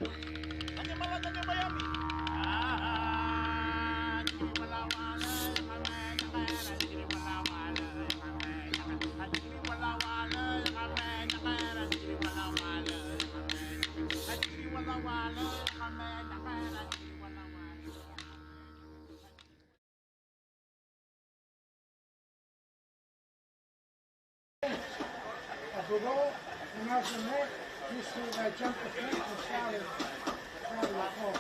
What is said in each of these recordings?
Above all, imagine that, just so they jump the fence and started the fall.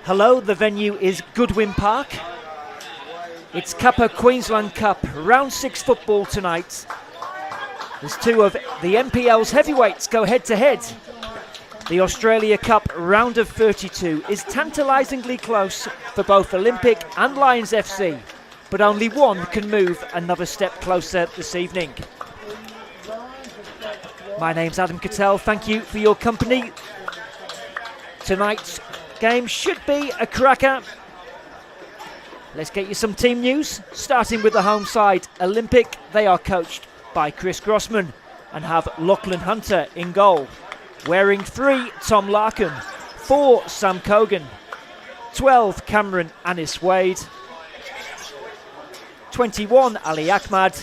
Hello, the venue is Goodwin Park. It's Kappa Queensland Cup, round 6 football tonight. As two of the NPL's heavyweights go head to head. The Australia Cup round of 32 is tantalisingly close for both Olympic and Lions FC, but only one can move another step closer this evening. My name's Adam Cattell, thank you for your company. Tonight's game should be a cracker. Let's get you some team news, starting with the home side, Olympic. They are coached by Chris Grossman and have Lachlan Hunter in goal. Wearing 3, Tom Larkin. 4 Sam Cogan, 12 Cameron Annis-Wade, 21 Ali Ahmad,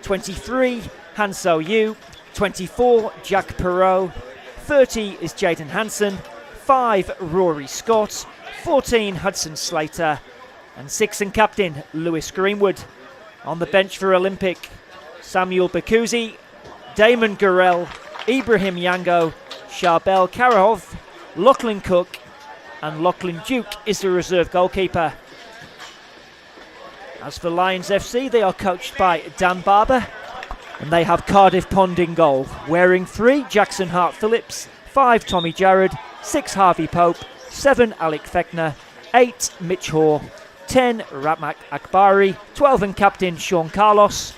23 Hanso Yu, 24 Jack Perot, 30 is Jaden Hansen, 5 Rory Scott, 14 Hudson Slater, and 6 and captain Lewis Greenwood. On the bench for Olympic, Samuel Bakuzi, Damon Gurrell, Ibrahim Yango, Charbel Karahov, Lachlan Cook, and Lachlan Duke is the reserve goalkeeper. As for Lions FC, they are coached by Dan Barber, and they have Cardiff Pond in goal, wearing 3 Jackson Hart-Phillips, 5 Tommy Jarrod, 6 Harvey Pope, 7 Alec Fechner, 8 Mitch Hoare, 10 Ramak Akbari, 12 and captain Sean Carlos,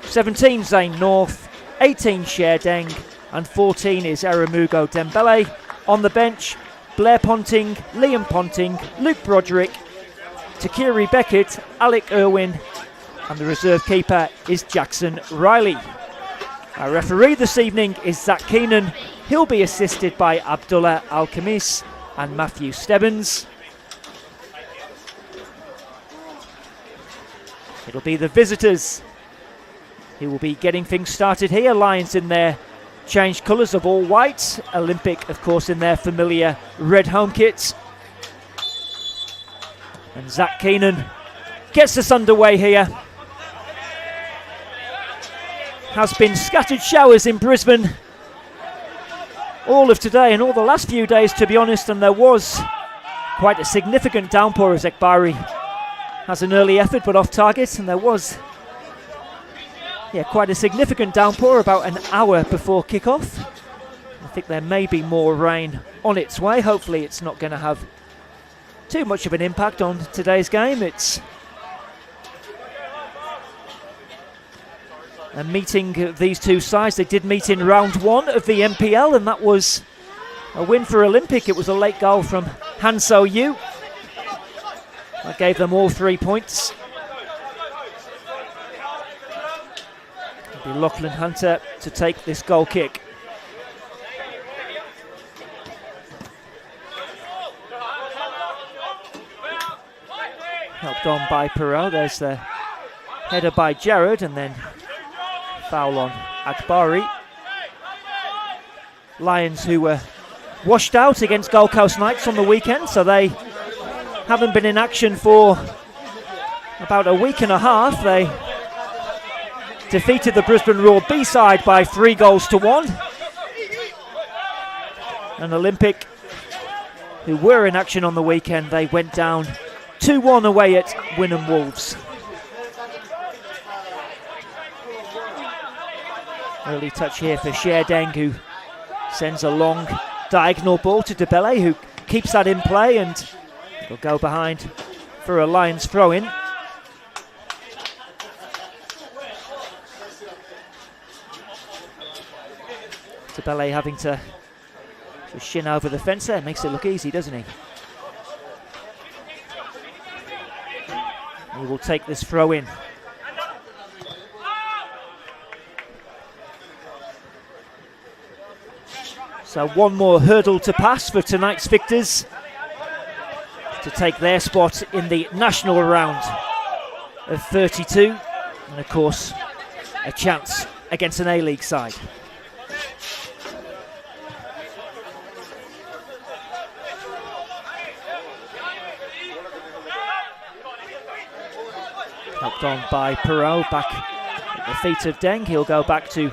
17 Zane North, 18 Sher Deng, and 14 is Eramugo Dembele. On the bench, Blair Ponting, Liam Ponting, Luke Broderick, Takiri Beckett, Alec Irwin, and the reserve keeper is Jackson Riley. Our referee this evening is Zach Keenan. He'll be assisted by Abdullah Al-Khamis and Matthew Stebbins. It'll be the visitors who will be getting things started here. Lions in their changed colours of all white. Olympic, of course, in their familiar red home kits. And Zach Keenan gets us underway here. Has been scattered showers in Brisbane all of today and all the last few days, to be honest, and there was quite a significant downpour as Ekbari has an early effort but off target, and there was quite a significant downpour about an hour before kick-off. I think there may be more rain on its way. Hopefully it's not going to have too much of an impact on today's game. It's a meeting of these two sides. They did meet in round 1 of the MPL, and that was a win for Olympic. It was a late goal from Hanso Yu. That gave them all 3 points. It'll be Lachlan Hunter to take this goal kick. Helped on by Perot. There's the header by Jarrod, and then foul on Akbari. Lions, who were washed out against Gold Coast Knights on the weekend, so they haven't been in action for about a week and a half. They defeated the Brisbane Roar B-side by 3-1. And Olympic, who were in action on the weekend, they went down 2-1 away at Wynnum Wolves. Early touch here for Sher Deng, who sends a long diagonal ball to Debele, who keeps that in play, and it'll go behind for a Lions throw-in. Debele having to shin over the fence there. Makes it look easy, doesn't he? He will take this throw-in. So one more hurdle to pass for tonight's victors to take their spot in the national round of 32. And of course, a chance against an A-League side. Helped on by Perot, back at the feet of Deng. He'll go back to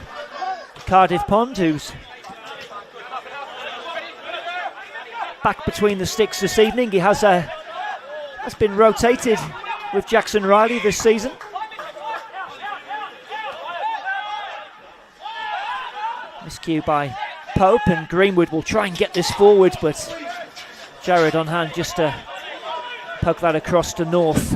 Cardiff Pond, who's back between the sticks this evening. He has been rotated with Jackson Riley this season. Miscue by Pope, and Greenwood will try and get this forward, but Jarrod on hand just to poke that across to North.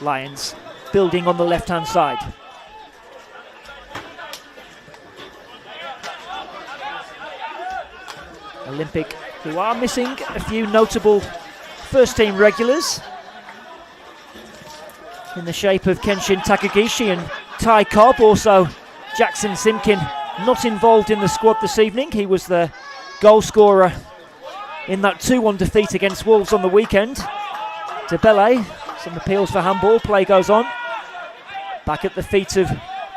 Lions building on the left-hand side. Olympic, who are missing a few notable first-team regulars in the shape of Kenshin Takagishi and Tai Cobb. Also, Jackson Simkin not involved in the squad this evening. He was the goal scorer in that 2-1 defeat against Wolves on the weekend. Debele, some appeals for handball. Play goes on. Back at the feet of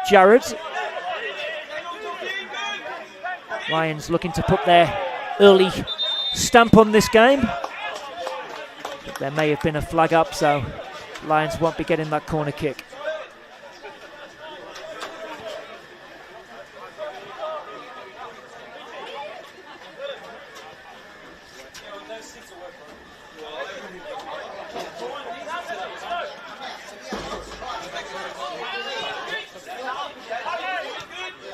Jared. Lions looking to put their early stamp on this game. But there may have been a flag up, so Lions won't be getting that corner kick.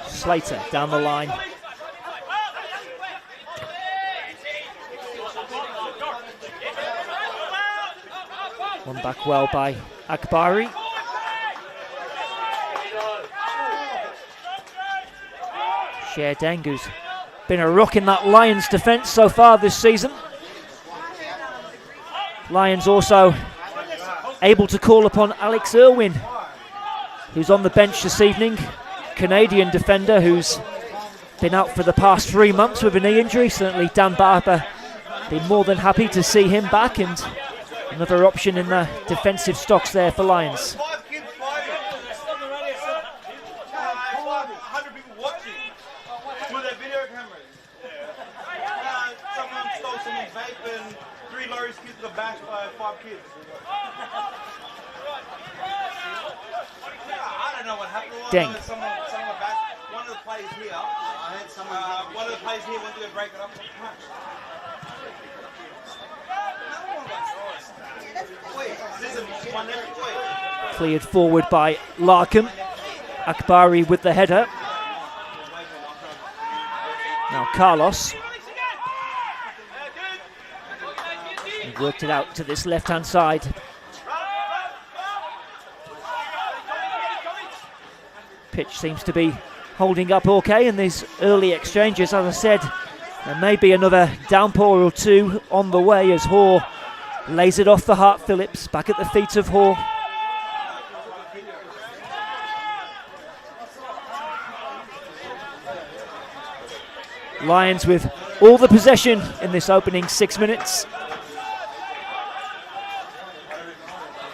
Slater down the line. Won back well by Akbari. Sher Deng, who's been a rock in that Lions defence so far this season. Lions also able to call upon Alex Irwin, who's on the bench this evening. Canadian defender who's been out for the past 3 months with a knee injury. Certainly Dan Barber been more than happy to see him back, and another option in the defensive stocks there for Lions. 5 kids fighting. 100 people watching with their video cameras. Someone stole someone's vape and 3 lorries kids got bashed by 5 kids. I don't know what happened. Deng. Someone bashed one of the players here. I heard someone. One of the players here went to break it up. Cleared forward by Larkham. Akbari with the header. Now Carlos. He worked it out to this left-hand side. Pitch seems to be holding up okay in these early exchanges. As I said, there may be another downpour or two on the way as Hoare lays it off the Hart Phillips. Back at the feet of Hoare. Lions with all the possession in this opening 6 minutes.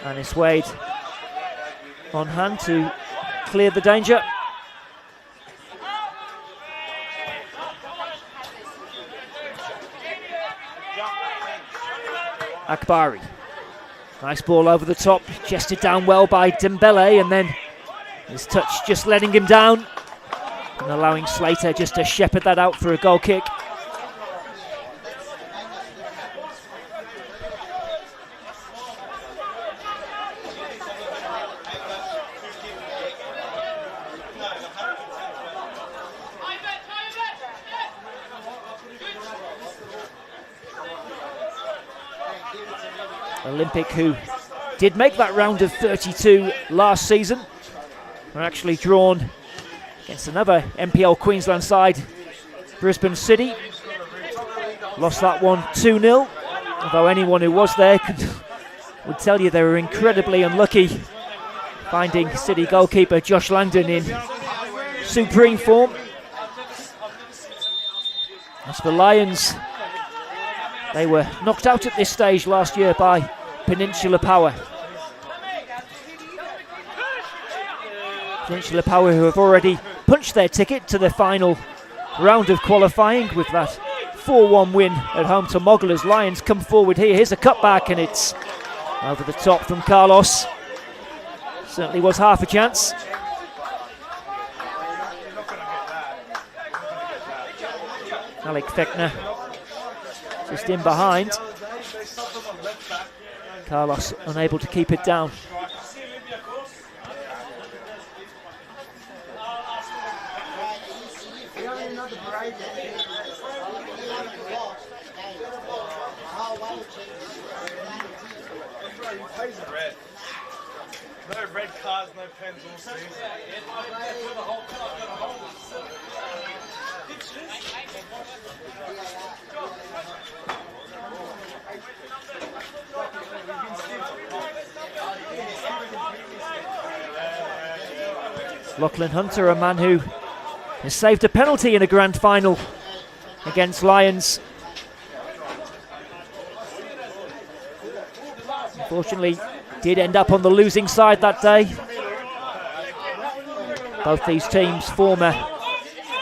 And it's Wade on hand to clear the danger. Akbari. Nice ball over the top, chested down well by Dembele, and then his touch just letting him down and allowing Slater just to shepherd that out for a goal kick. Olympic, who did make that round of 32 last season, were actually drawn against another NPL Queensland side, Brisbane City. Lost that one 2-0, although anyone who was there would tell you they were incredibly unlucky, finding City goalkeeper Josh Langdon in supreme form. As for Lions, they were knocked out at this stage last year by Peninsula Power. Peninsula Power, who have already punched their ticket to the final round of qualifying with that 4-1 win at home to Mogglers. Lions come forward here. Here's a cutback, and it's over the top from Carlos. Certainly was half a chance. Alec Fechner just in behind. Carlos unable to keep it down. No red cards, no pens all season. Lachlan Hunter, a man who has saved a penalty in a grand final against Lions. Unfortunately, did end up on the losing side that day. Both these teams former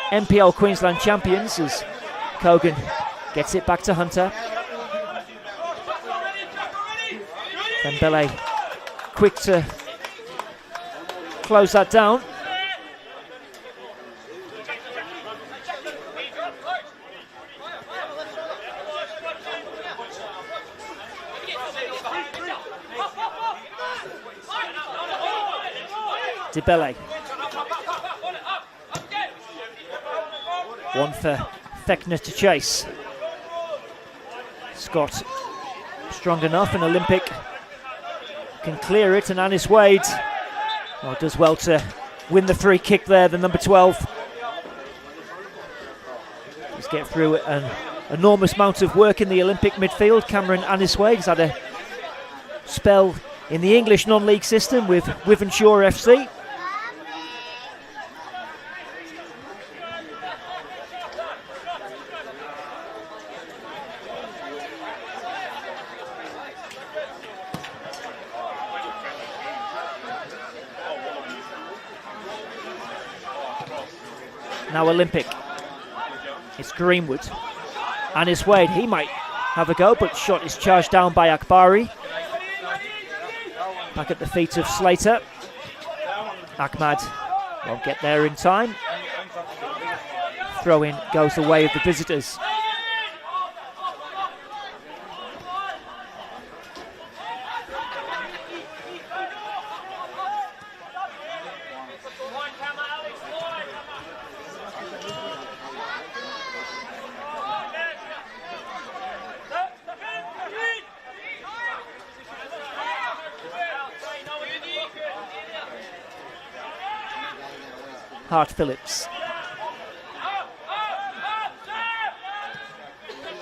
NPL Queensland champions as Cogan gets it back to Hunter. Dembele quick to close that down. Dembele. One for Fechner to chase. Scott strong enough, and Olympic can clear it, and Anis Wade does well to win the free kick there, the number 12. Let's get through an enormous amount of work in the Olympic midfield. Cameron Anis Wade has had a spell in the English non-league system with Wythenshawe FC. Now Olympic, it's Greenwood. Anis Wade, he might have a go, but shot is charged down by Akbari. Back at the feet of Slater. Ahmad won't get there in time. Throw in goes the way of the visitors. Hart Phillips.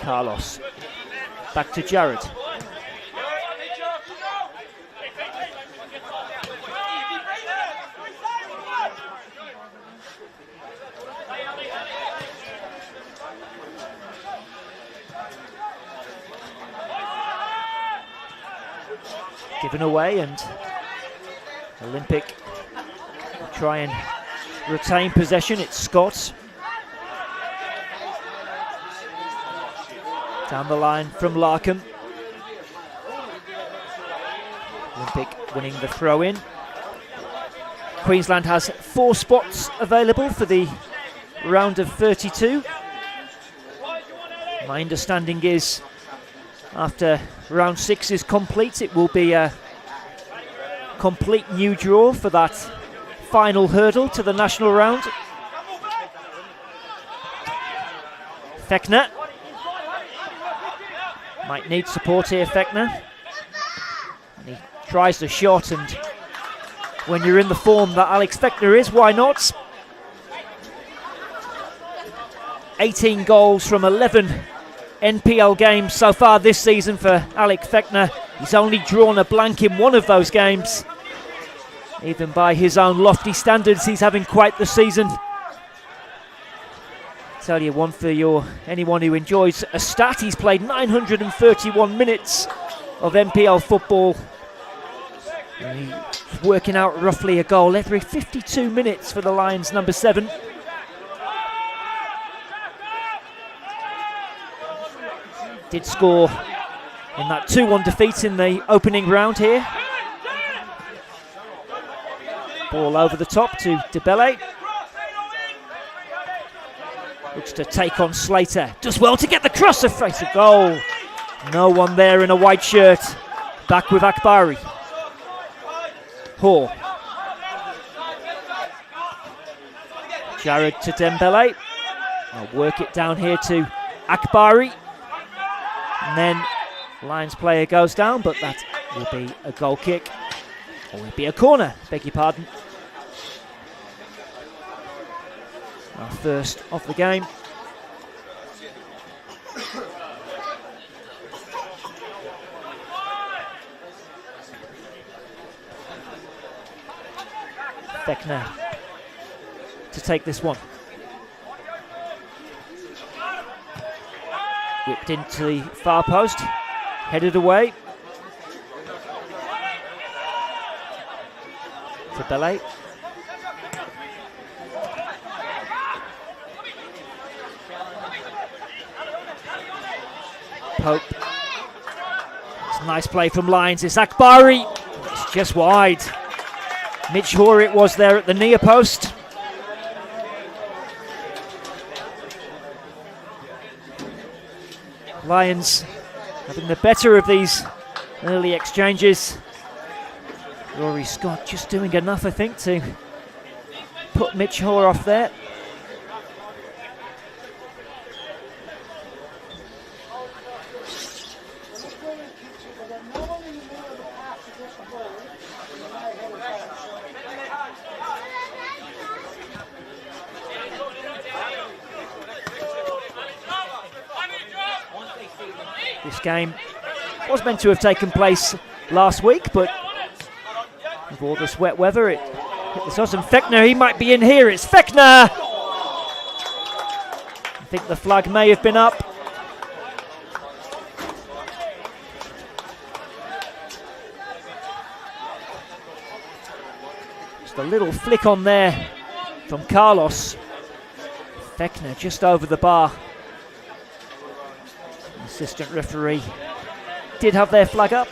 Carlos. Back to Jared. Given away, and Olympic will try and retain possession. It's Scott. Down the line from Larkham. Olympic winning the throw in. Queensland has 4 spots available for the round of 32. My understanding is after round 6 is complete, it will be a complete new draw for that final hurdle to the national round. Fechner. Might need support here, Fechner. And he tries the shot, and when you're in the form that Alex Fechner is, why not? 18 goals from 11 NPL games so far this season for Alex Fechner. He's only drawn a blank in one of those games. Even by his own lofty standards, he's having quite the season. Tell you one for anyone who enjoys a stat, he's played 931 minutes of NPL football. And he's working out roughly a goal every 52 minutes for the Lions, number 7. Did score in that 2-1 defeat in the opening round here. Ball over the top to Dembele. Looks to take on Slater. Does well to get the cross of face of goal. No one there in a white shirt. Back with Akbari. Hoare. Jared to Dembele. They'll work it down here to Akbari. And then Lions player goes down, but that will be a goal kick. Or it'll be a corner, beg your pardon. Our first of the game. Fechner to take this one. Whipped into the far post, headed away. To Bellet. Pope. It's a nice play from Lyons. It's Akbari. It's just wide. Mitch Hoare it was there at the near post. Lions having the better of these early exchanges. Rory Scott just doing enough, I think, to put Mitch Hoare off there. This game was meant to have taken place last week, but with all this wet weather, it hit the sods. And Fechner, he might be in here. It's Fechner! I think the flag may have been up. Just a little flick on there from Carlos. Fechner just over the bar. Assistant referee did have their flag up.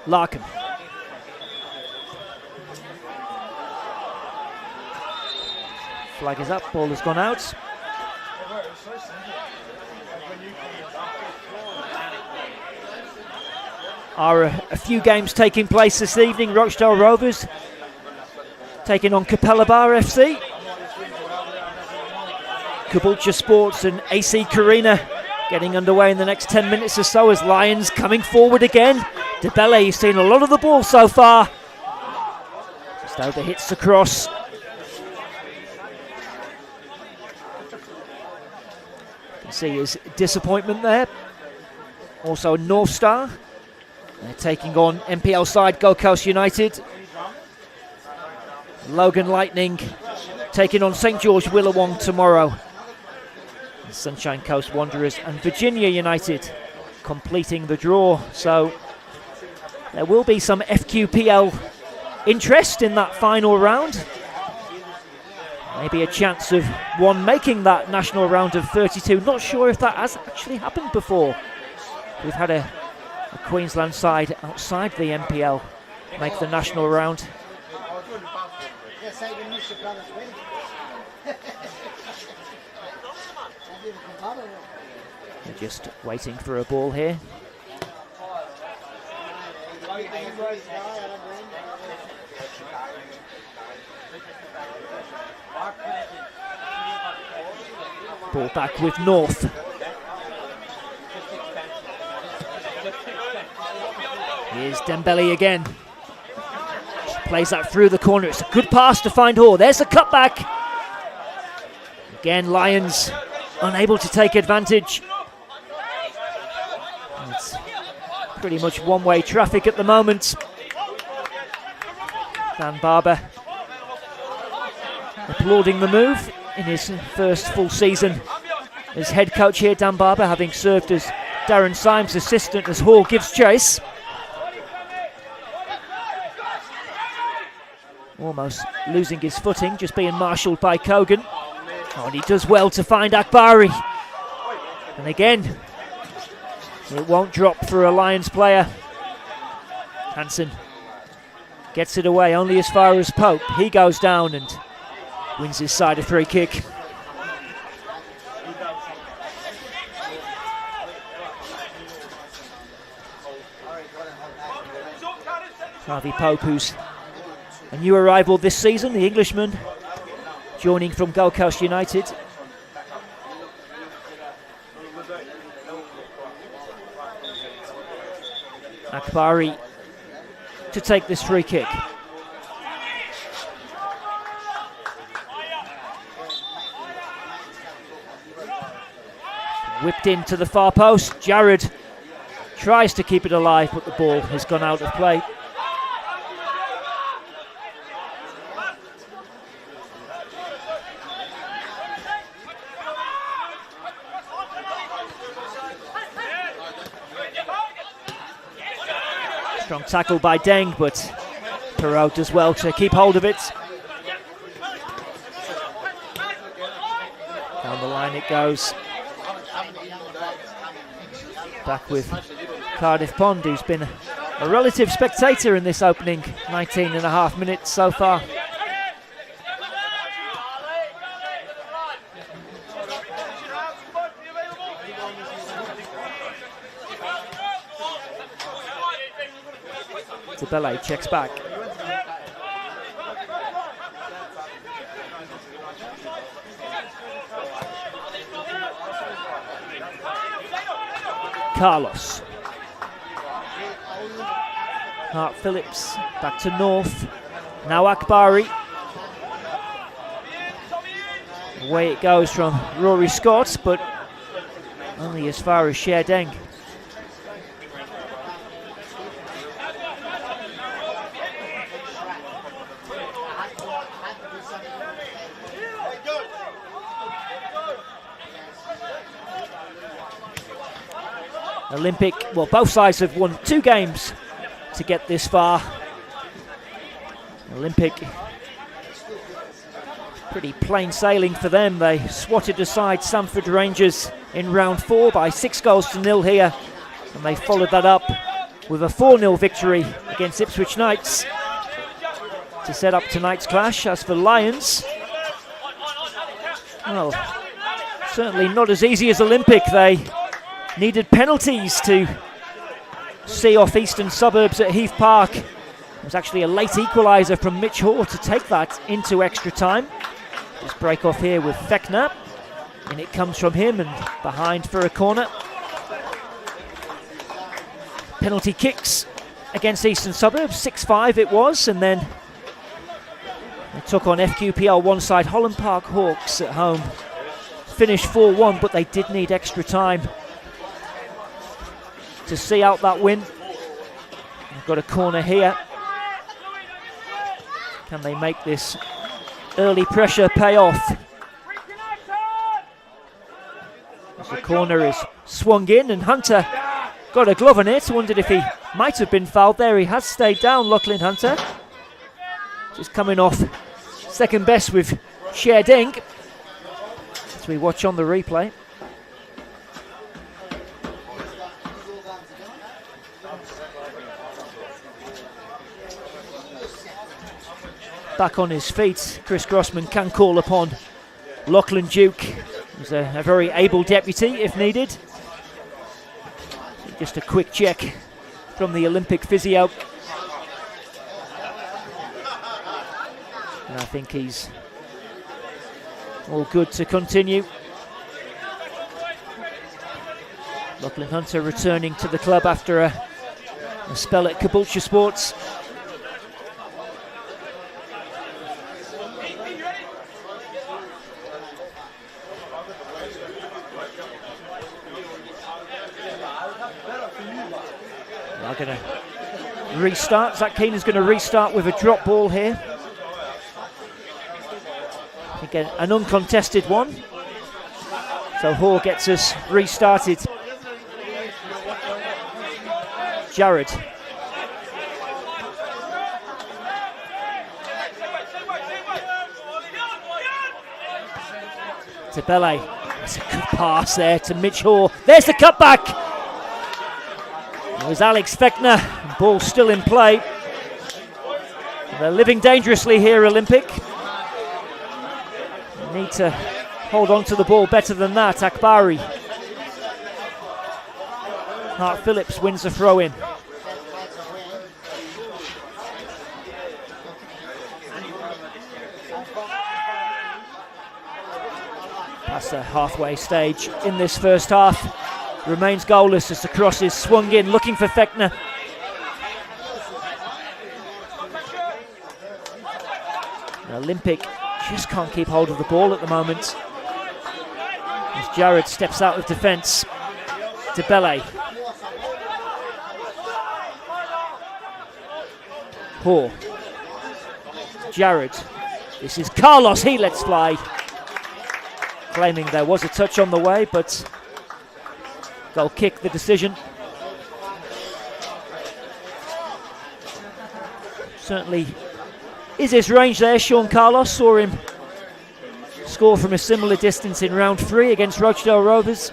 Larkin. Flag is up, ball has gone out. Are a few games taking place this evening. Rochdale Rovers taking on Capella Bar FC. Caboolture Sports and AC Carina getting underway in the next 10 minutes or so as Lions coming forward again. De Belle, he's seen a lot of the ball so far. Just over hits the cross. See his disappointment there. Also North Star. They're taking on MPL side Gold Coast United. Logan Lightning taking on St George Willawong tomorrow. And Sunshine Coast Wanderers and Virginia United completing the draw. So there will be some FQPL interest in that final round. Maybe a chance of one making that national round of 32. Not sure if that has actually happened before. We've had a Queensland side outside the MPL make the national round. They're just waiting for a ball here. Ball back with North. Here's Dembele again. Plays that through the corner. It's a good pass to find Hoare. There's a cutback. Again, Lions unable to take advantage. It's pretty much one-way traffic at the moment. Dan Barber applauding the move in his first full season as head coach here. Dan Barber having served as Darren Symes' assistant as Hoare gives chase. Almost losing his footing, just being marshalled by Kogan. Oh, and he does well to find Akbari. And again, it won't drop for a Lions player. Hansen gets it away only as far as Pope. He goes down and wins his side a free kick. Harvey Pope, who's a new arrival this season, the Englishman, joining from Gold Coast United. Akbari to take this free kick. Whipped into the far post. Jared tries to keep it alive, but the ball has gone out of play. Strong tackle by Deng, but Perrault does well to keep hold of it. Down the line it goes. Back with Cardiff Pond, who's been a relative spectator in this opening 19 and a half minutes so far. Tabele checks back. Carlos. Hart Phillips back to North. Now Akbari. Away it goes from Rory Scott, but only as far as Sherdeng. Olympic, well, both sides have won 2 games to get this far. Olympic, pretty plain sailing for them. They swatted aside Sanford Rangers in round 4 by 6-0 here, and they followed that up with a 4-0 victory against Ipswich Knights to set up tonight's clash. As for Lions, well, certainly not as easy as Olympic. They needed penalties to see off Eastern Suburbs at Heath Park. It was actually a late equaliser from Mitch Hoare to take that into extra time. This break off here with Fechner, and it comes from him and behind for a corner. Penalty kicks against Eastern Suburbs, 6-5 it was, and then they took on FQPL one side Holland Park Hawks at home. Finished 4-1, but they did need extra time to see out that win. They've got a corner here. Can they make this early pressure pay off? As the corner is swung in, and Hunter got a glove on it. Wondered if he might have been fouled there. He has stayed down, Lachlan Hunter. Just coming off second best with Sherding, as we watch on the replay. Back on his feet, Chris Grossman can call upon Lachlan Duke, who's a very able deputy if needed. Just a quick check from the Olympic physio. And I think he's all good to continue. Lachlan Hunter returning to the club after a spell at Caboolture Sports. They're going to restart. Zach Keenan's going to restart with a drop ball here. Again, an uncontested one. So Hoare gets us restarted. Jared. Tabele. It's a good pass there to Mitch Hoare. There's the cutback. It was Alex Fechner. Ball still in play. They're living dangerously here, Olympic. Need to hold on to the ball better than that. Akbari. Hart Phillips wins the throw in. Past the halfway stage in this first half. Remains goalless as the cross is swung in, looking for Fechner. Olympic just can't keep hold of the ball at the moment. As Jared steps out of defence. Debele. Hoare. Jared. This is Carlos, he lets fly. Claiming there was a touch on the way, but goal kick the decision. Certainly is his range there. Sean Carlos saw him score from a similar distance in round 3 against Rochdale Rovers.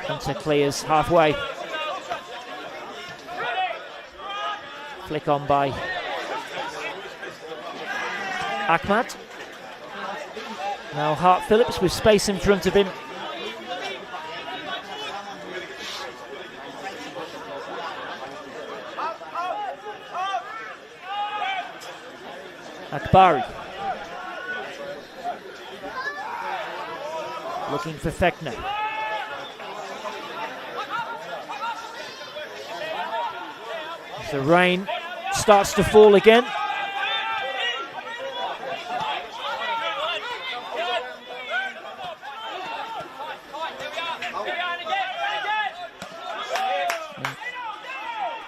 Hunter clears halfway. Flick on by Ahmad. Now Hart Phillips with space in front of him. Akbari. Looking for Fechner. The rain starts to fall again.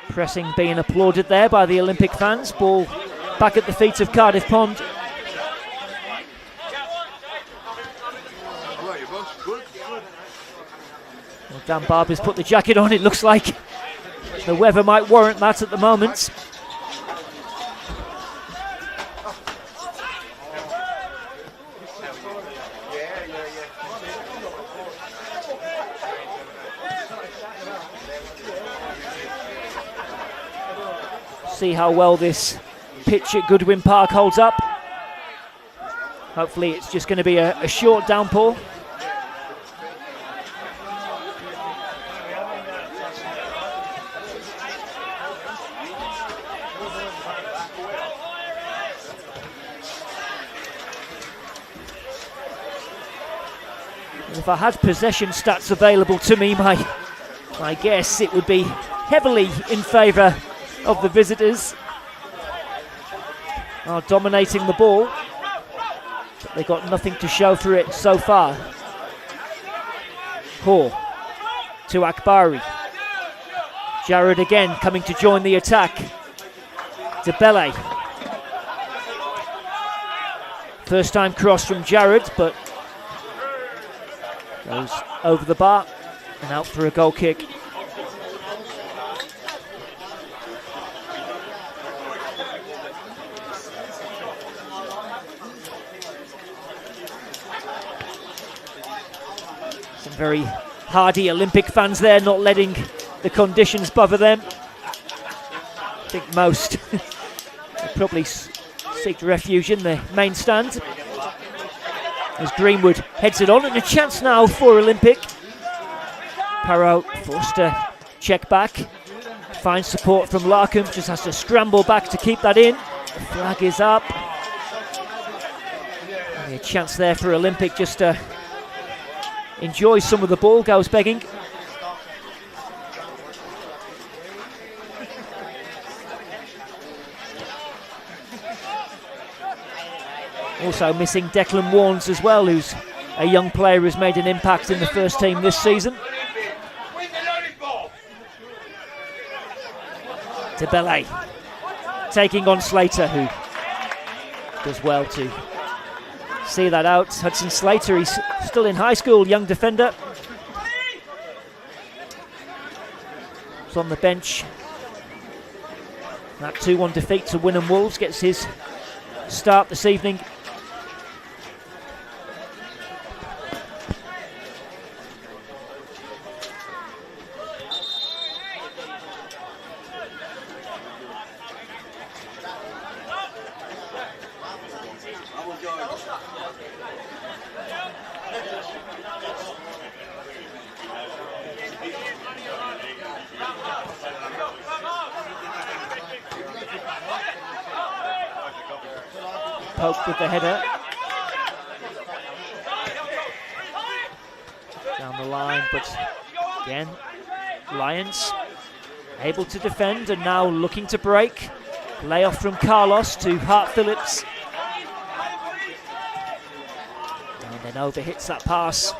Pressing being applauded there by the Olympic fans. Ball back at the feet of Cardiff Pond. Well, Dan Barber's put the jacket on. It looks like the weather might warrant that at the moment. See how well this pitch at Goodwin Park holds up. Hopefully it's just going to be a short downpour. If I had possession stats available to me, my guess it would be heavily in favour of the visitors. Are dominating the ball, but they got nothing to show for it so far. Hoare to Akbari. Jared again coming to join the attack. Debele. First time cross from Jared, but goes over the bar and out for a goal kick. Some very hardy Olympic fans there, not letting the conditions bother them. I think most probably seek refuge in the main stand. As Greenwood heads it on, and a chance now for Olympic. Parrot forced to check back. Finds support from Larkham, just has to scramble back to keep that in. The flag is up. And a chance there for Olympic just to enjoy some of the ball, goes begging. Also missing Declan Warnes as well, who's a young player who's made an impact in the first team this season. Debele taking on Slater, who does well to see that out. Hudson Slater, he's still in high school, young defender. He's on the bench. That 2-1 defeat to Wynnum Wolves gets his start this evening. Pope with the header. Down the line, but again, Lions able to defend and now looking to break. Layoff from Carlos to Hart Phillips. And then over hits that pass.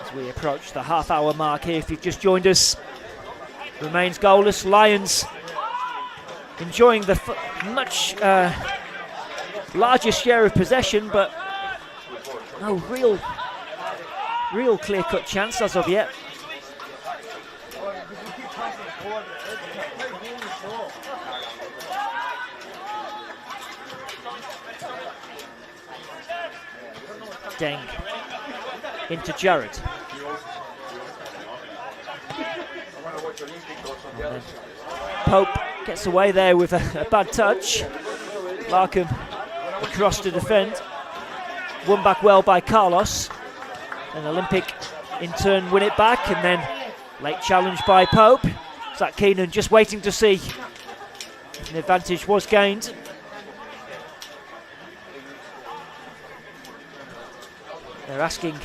As we approach the half-hour mark here, if you've just joined us, remains goalless. Lions enjoying the much larger share of possession, but no real clear-cut chance as of yet. Deng into Jared. Pope gets away there with a bad touch. Larkham across to defend. Won back well by Carlos. And Olympic in turn win it back, and then late challenge by Pope. Zach Keenan just waiting to see if an advantage was gained. They're asking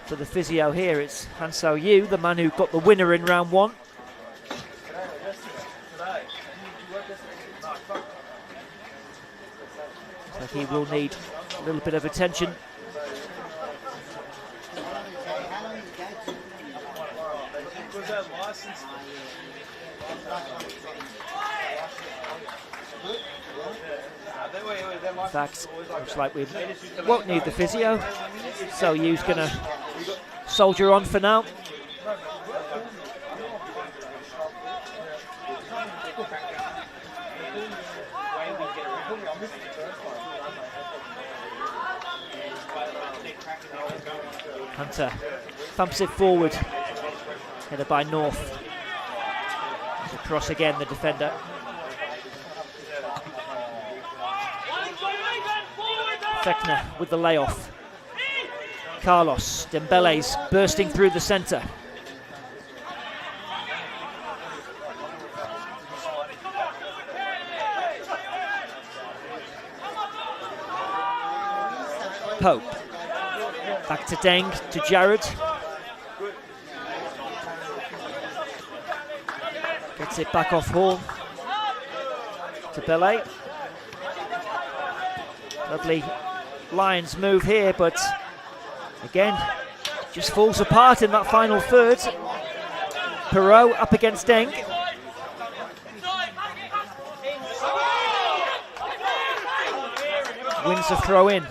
for the physio here. It's Hansao Yu, the man who got the winner in round one. So he will need a little bit of attention. In fact, looks like we won't need the physio, so Yu's going to soldier on for now. Hunter thumps it forward, headed by North. Across again, the defender. Fechner with the layoff. Carlos, Dembele's bursting through the centre. Pope. Back to Deng, to Jared. Gets it back off Hall. To Bele. Lovely Lions move here, but again, just falls apart in that final third. Perot up against Deng. Wins the throw in.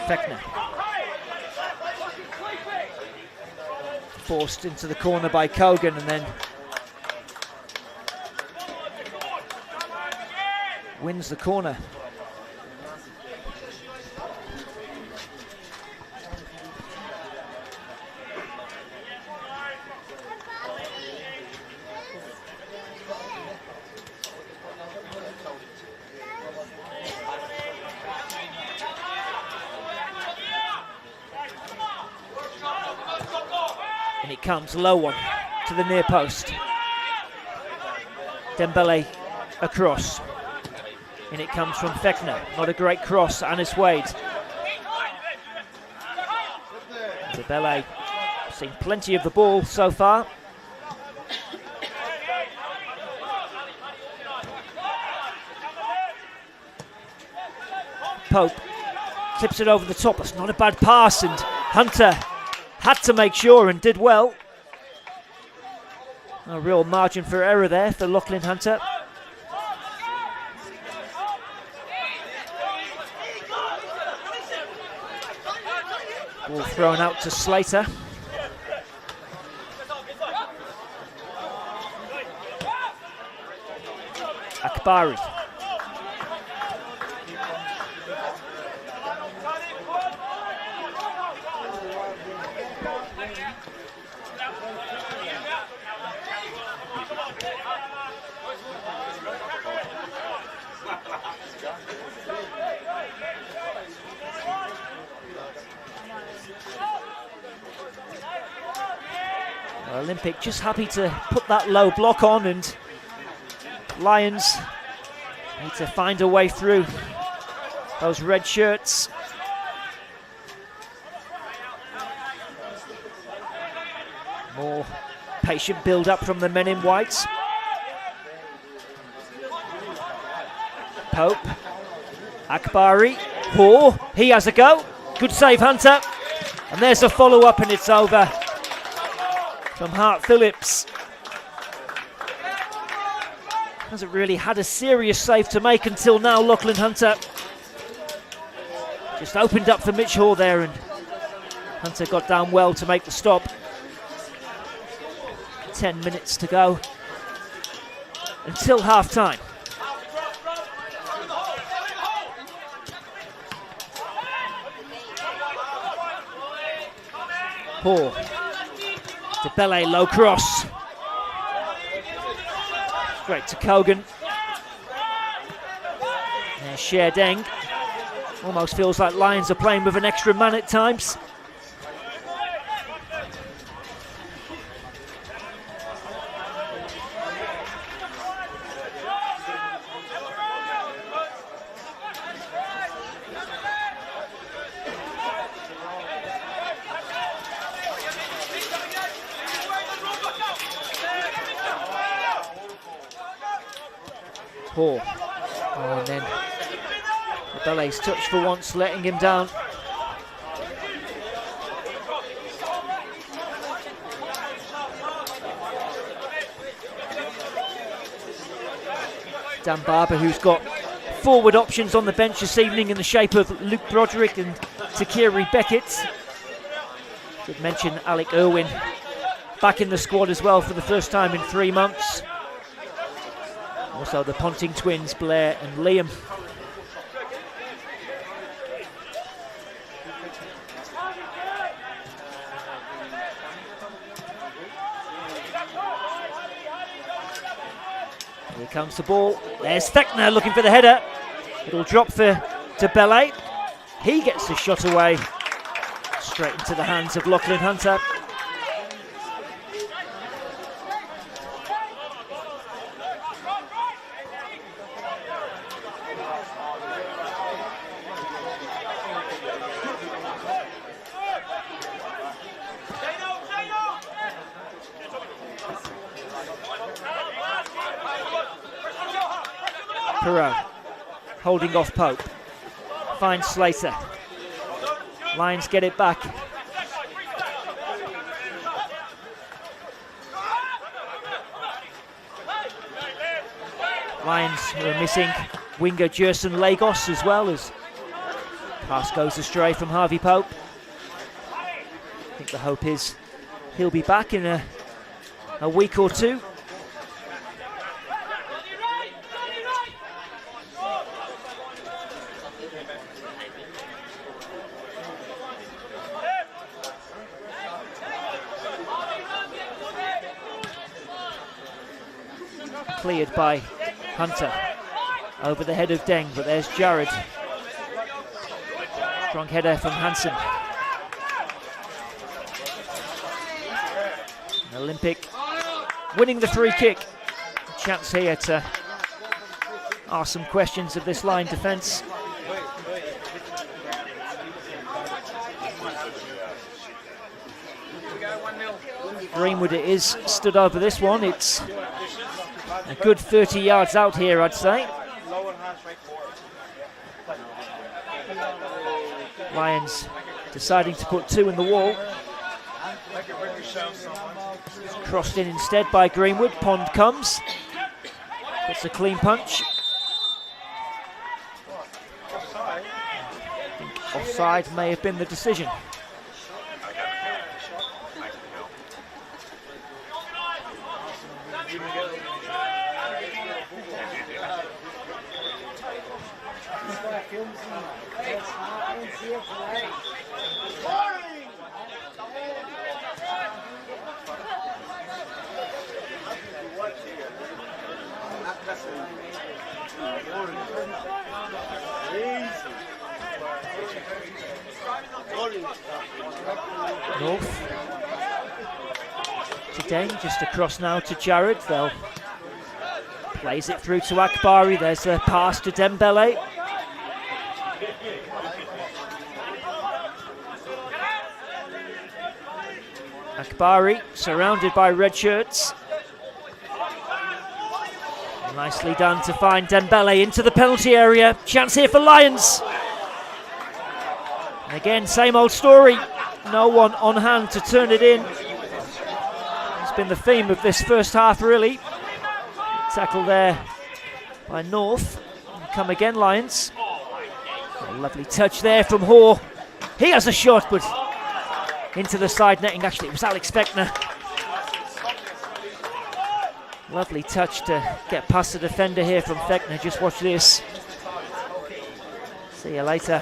Fechner. Forced into the corner by Kogan, and then wins the corner. And it comes low one to the near post. Dembele across. And it comes from Fechner. Not a great cross, Anis Wade. Dembele seen plenty of the ball so far. Pope clips it over the top. That's not a bad pass, and Hunter had to make sure and did well. A real margin for error there for Lachlan Hunter. Ball thrown out to Slater. Akbari. Olympic just happy to put that low block on, and Lions need to find a way through those red shirts. More patient build-up from the men in whites. Pope, Akbari, Hoare, he has a go. Good save, Hunter. And there's a follow-up, and it's over from Hart Phillips. Hasn't really had a serious save to make until now, Lachlan Hunter. Just opened up for Mitch Hoare there, and Hunter got down well to make the stop. 10 minutes to go until half-time. Hoare, DeBelle, low cross. Straight to Kogan. There's Sher Deng. Almost feels like Lions are playing with an extra man at times. Hoare. Oh, and then DeBelle's touch for once, letting him down. Dan Barber, who's got forward options on the bench this evening in the shape of Luke Broderick and Takiri Beckett. Should mention Alec Irwin back in the squad as well for the first time in 3 months. Also the Ponting twins, Blair and Liam. Here comes the ball. There's Thechner looking for the header. It'll drop for DeBelle. He gets the shot away. Straight into the hands of Lachlan Hunter. Perot holding off Pope. Finds Slater. Lions get it back. Lions are missing winger Jerson Lagos as well, as pass goes astray from Harvey Pope. I think the hope is he'll be back in a week or two. Cleared by Hunter over the head of Deng, but there's Jared. Strong header from Hansen. Olympic winning the free kick. Chance here to ask some questions of this line defence. Greenwood it is, stood over this one. It's a good 30 yards out here, I'd say. Lions deciding to put 2 in the wall. Crossed in instead by Greenwood. Pond comes. Gets a clean punch. I think offside may have been the decision. North to Deng, just across now to Jared. They'll plays it through to Akbari. There's a pass to Dembele. Akbari surrounded by red shirts. Nicely done to find Dembele into the penalty area. Chance here for Lions. And again, same old story. No one on hand to turn it in. It's been the theme of this first half, really. Tackle there by North. Come again, Lions. A lovely touch there from Hoare. He has a shot, but into the side netting. Actually, it was Alex Fechner. Lovely touch to get past the defender here from Fechner. Just watch this. See you later.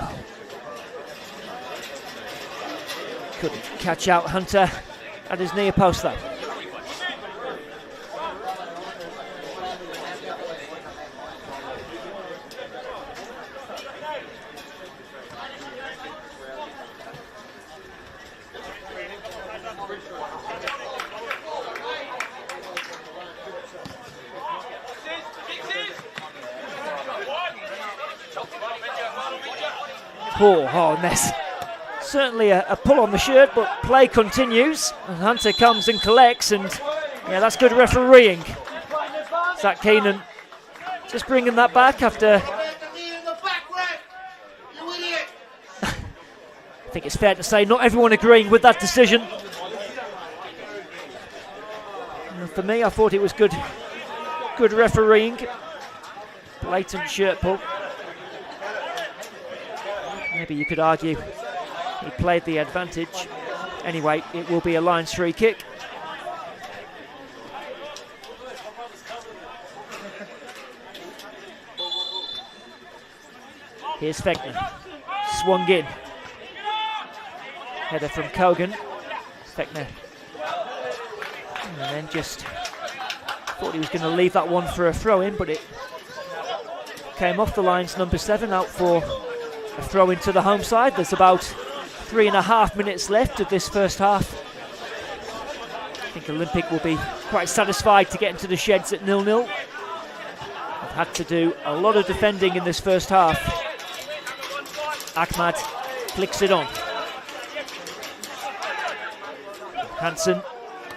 Couldn't catch out Hunter at his near post though. Oh, and there's certainly a pull on the shirt, but play continues. And Hunter comes and collects, and yeah, that's good refereeing. Zach Keenan just bringing that back after. I think it's fair to say not everyone agreeing with that decision. And for me, I thought it was good refereeing. Blatant shirt pull. Maybe you could argue he played the advantage. Anyway, it will be a Lions free kick. Here's Fechner. Swung in. Header from Kogan. Fechner. And then just thought he was going to leave that one for a throw in, but it came off the Lions number 7 out for a throw into the home side. There's about 3.5 minutes left of this first half. I think Olympic will be quite satisfied to get into the sheds at 0-0. I've had to do a lot of defending in this first half. Ahmad flicks it on. Hansen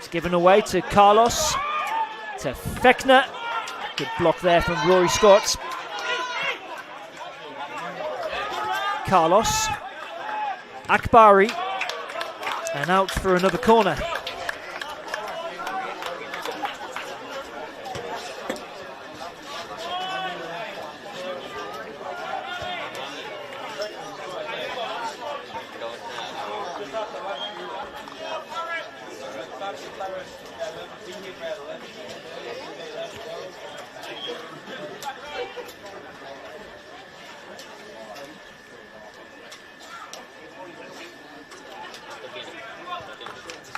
is given away to Carlos, to Fechner. Good block there from Rory Scott. Carlos, Akbari, and out for another corner.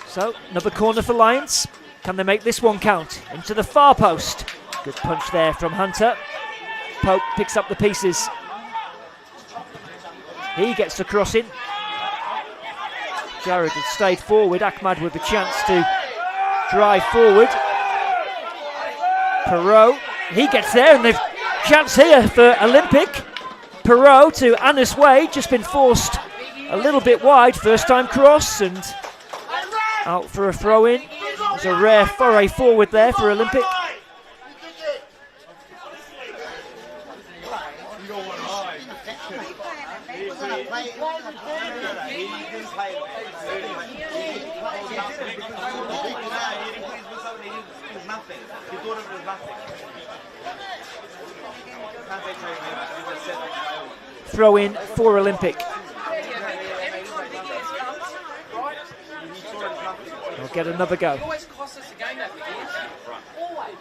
So, another corner for Lions. Can they make this one count? Into the far post. Good punch there from Hunter. Pope picks up the pieces. He gets the cross in. Jared had stayed forward. Ahmad with the chance to drive forward. Perot, he gets there, and they've chance here for Olympic. Perot to Anis Wade, just been forced a little bit wide. First time cross, and out for a throw in. There's a rare foray forward there for Olympic. Throw in for Olympic. They'll get another go. Always cost us the game that we did. Always.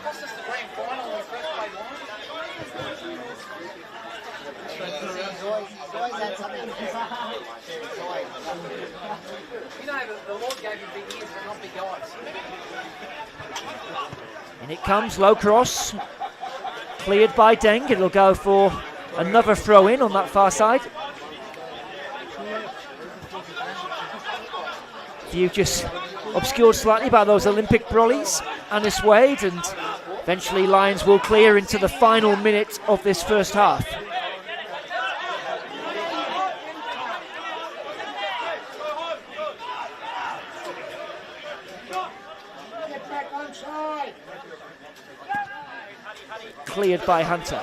Cost us the grand final when we first played You know, the Lord gave you big ears, but not big eyes. And it comes, low cross. Cleared by Deng. It'll go for another throw in on that far side. View just obscured slightly by those Olympic brollies. Annis Wade, and eventually Lions will clear into the final minute of this first half. Get back on side. Cleared by Hunter.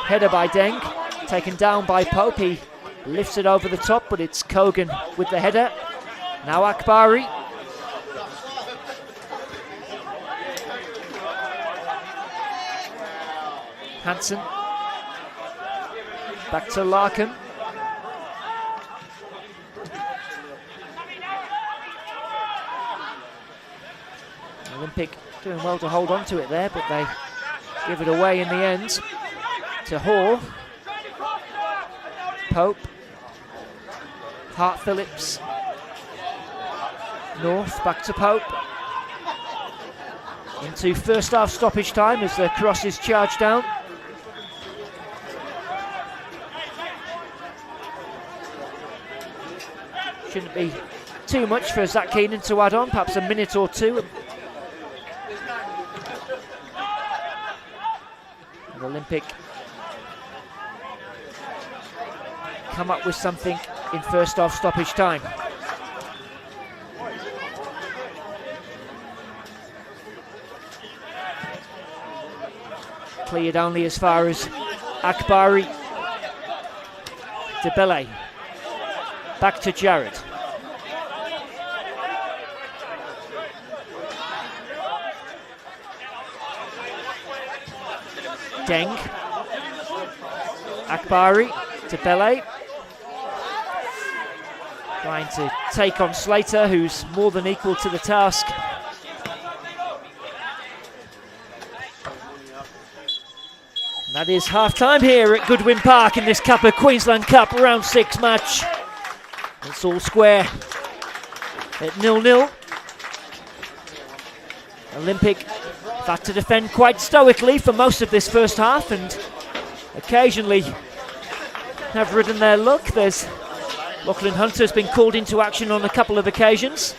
Header by Deng, taken down by Pope. He lifts it over the top, but it's Kogan with the header. Now Akbari. Hansen. Back to Larkin. Olympic doing well to hold on to it there, but they give it away in the end to Hall. Pope. Hart Phillips. North, back to Pope. Into first half stoppage time as the cross is charged down. Shouldn't be too much for Zach Keenan to add on, perhaps a minute or two. And Olympic come up with something in first half stoppage time. Cleared only as far as Akbari. Debele. Back to Jared. Deng. Akbari. Debele. Trying to take on Slater, who's more than equal to the task. That is half-time here at Goodwin Park in this Kappa Queensland Cup round 6 match. It's all square at 0-0. Olympic had to defend quite stoically for most of this first half and occasionally have ridden their luck. There's Lachlan Hunter's been called into action on a couple of occasions.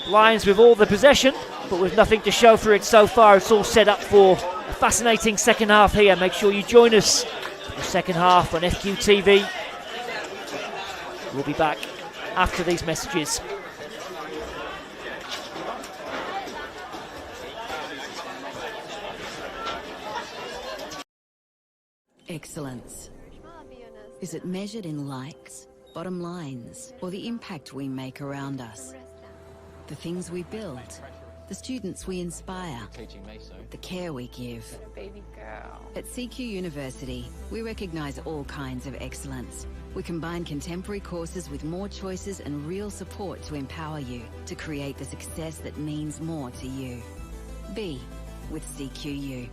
Lions with all the possession, but with nothing to show for it so far. It's all set up for a fascinating second half here. Make sure you join us for the second half on FQTV. We'll be back after these messages. Excellence. Is it measured in likes, bottom lines, or the impact we make around us? The things we build, the students we inspire, the care we give. Baby girl. At CQ University, we recognise all kinds of excellence. We combine contemporary courses with more choices and real support to empower you to create the success that means more to you. Be with CQU.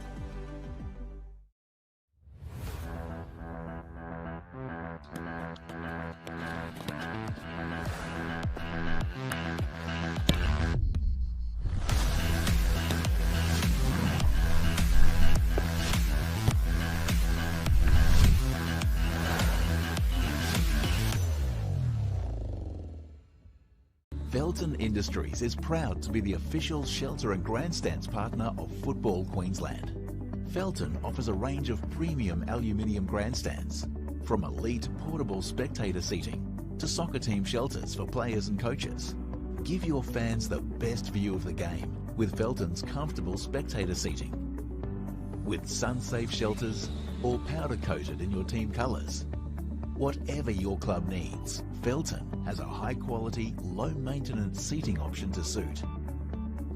Felton Industries is proud to be the official shelter and grandstands partner of Football Queensland. Felton offers a range of premium aluminium grandstands, from elite portable spectator seating to soccer team shelters for players and coaches. Give your fans the best view of the game with Felton's comfortable spectator seating. With sun-safe shelters or powder-coated in your team colours. Whatever your club needs, Felton has a high-quality, low-maintenance seating option to suit.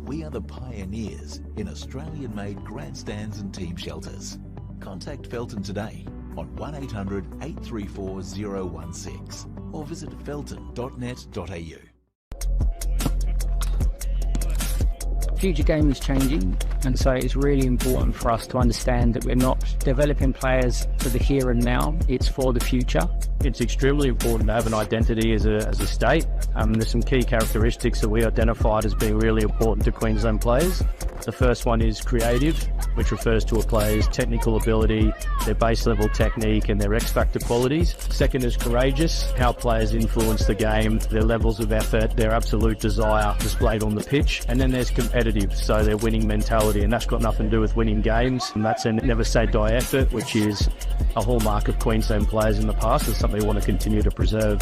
We are the pioneers in Australian-made grandstands and team shelters. Contact Felton today on 1800 834 016 or visit felton.net.au. Future game is changing. And so it's really important for us to understand that we're not developing players for the here and now, it's for the future. It's extremely important to have an identity as a state. There's some key characteristics that we identified as being really important to Queensland players. The first one is creative, which refers to a player's technical ability, their base level technique and their X factor qualities. Second is courageous, how players influence the game, their levels of effort, their absolute desire displayed on the pitch. And then there's competitive, so their winning mentality, and that's got nothing to do with winning games. And that's a never say die effort, which is a hallmark of Queensland players in the past and something we want to continue to preserve.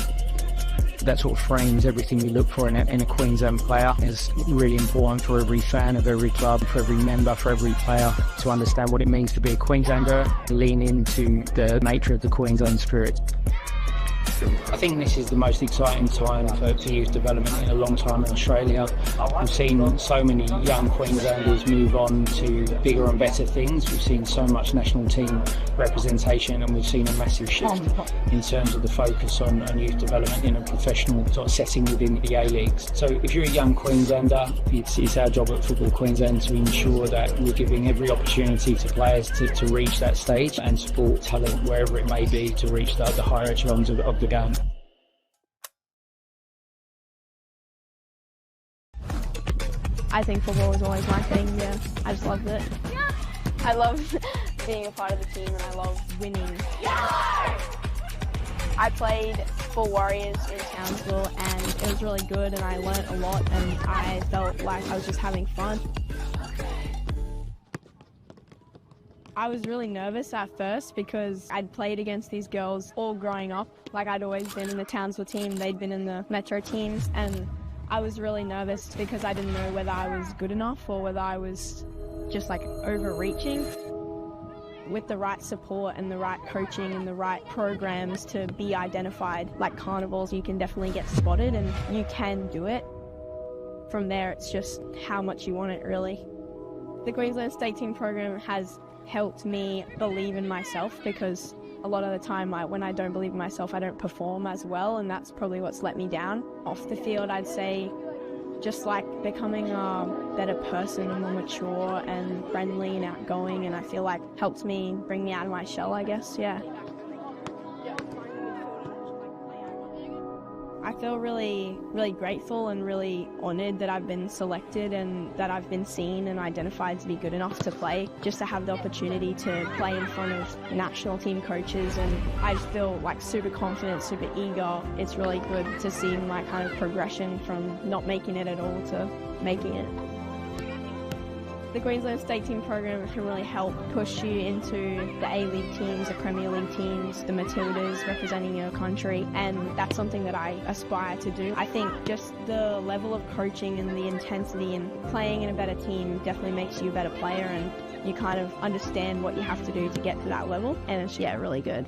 That sort of frames everything we look for in a Queensland player. It's really important for every fan of every club, for every member, for every player to understand what it means to be a Queenslander, lean into the nature of the Queensland spirit. I think this is the most exciting time for youth development in a long time in Australia. We've seen so many young Queenslanders move on to bigger and better things. We've seen so much national team representation, and we've seen a massive shift in terms of the focus on youth development in a professional sort of setting within the A-Leagues. So if you're a young Queenslander, it's our job at Football Queensland to ensure that we're giving every opportunity to players to reach that stage and support talent wherever it may be to reach the higher echelons of the game. I think football was always my thing, yeah. I just loved it. Yeah. I love being a part of the team and I love winning. Yeah. I played for Warriors in Townsville and it was really good and I learnt a lot and I felt like I was just having fun. I was really nervous at first because I'd played against these girls all growing up. Like I'd always been in the Townsville team, they'd been in the Metro teams, and I was really nervous because I didn't know whether I was good enough or whether I was just like overreaching. With the right support and the right coaching and the right programs to be identified like carnivals, you can definitely get spotted and you can do it. From there, it's just how much you want it, really. The Queensland State Team program has helped me believe in myself because a lot of the time when I don't believe in myself, I don't perform as well, and that's probably what's let me down. Off the field, I'd say just like becoming a better person and more mature and friendly and outgoing, and I feel like helped me bring me out of my shell, I guess, yeah. I feel really, really grateful and really honoured that I've been selected and that I've been seen and identified to be good enough to play, just to have the opportunity to play in front of national team coaches, and I just feel like super confident, super eager. It's really good to see my kind of progression from not making it at all to making it. The Queensland State Team program can really help push you into the A-League teams, the Premier League teams, the Matildas representing your country, and that's something that I aspire to do. I think just the level of coaching and the intensity and playing in a better team definitely makes you a better player, and you kind of understand what you have to do to get to that level, and it's, yeah, really good.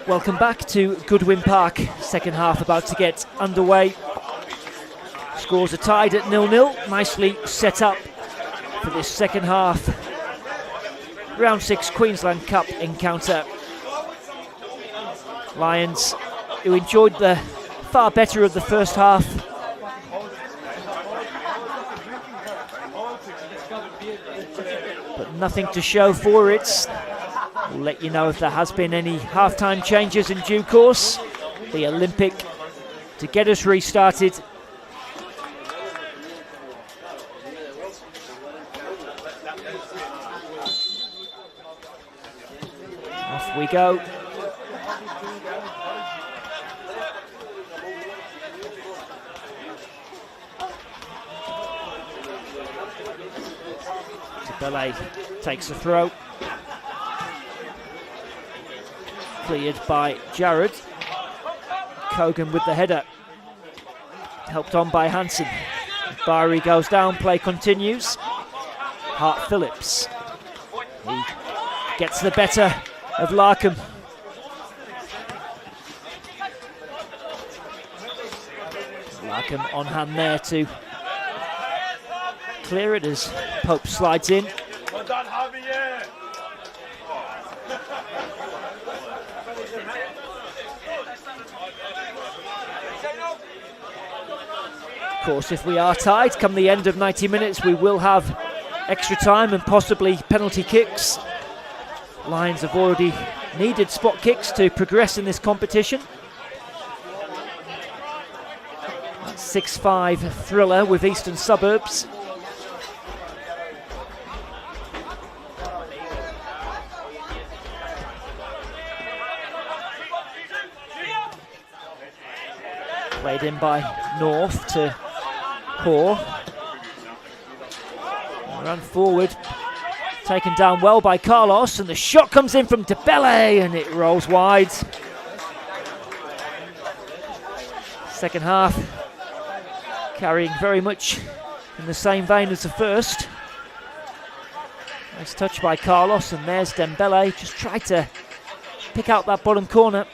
Welcome back to Goodwin Park. Second half about to get underway. Scores are tied at 0-0. Nicely set up for this second half. Round 6 Queensland Cup encounter. Lions, who enjoyed the far better of the first half. But nothing to show for it. We'll let you know if there has been any half-time changes in due course. The Olympic to get us restarted. Off we go. Belay takes the throw. Cleared by Jared. Kogan with the header. Helped on by Hansen. Barry goes down, play continues. Hart Phillips. He gets the better of Larkham. Larkham on hand there to clear it as Pope slides in. Well done, Javier. Of course, if we are tied, come the end of 90 minutes, we will have extra time and possibly penalty kicks. Lions have already needed spot kicks to progress in this competition. 6-5 thriller with Eastern Suburbs. Played in by North to Hoare. Run forward, taken down well by Carlos, and the shot comes in from Debele and it rolls wide. Second half carrying very much in the same vein as the first. Nice touch by Carlos, and there's Dembele, just tried to pick out that bottom corner.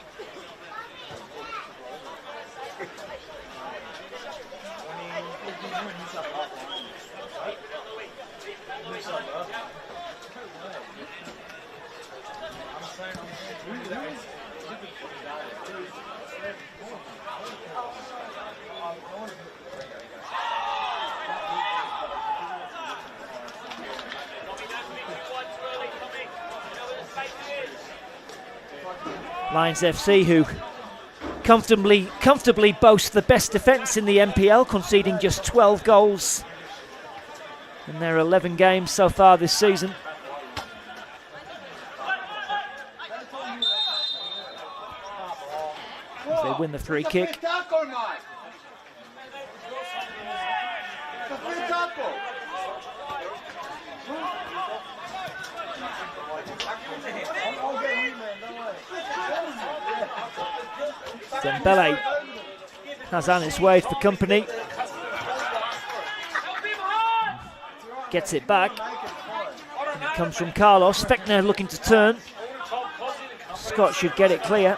Lions FC, who comfortably boast the best defence in the NPL, conceding just 12 goals in their 11 games so far this season. As they win the free kick. Dembele has on its way for company. Gets it back. And it comes from Carlos. Fechner looking to turn. Scott should get it clear.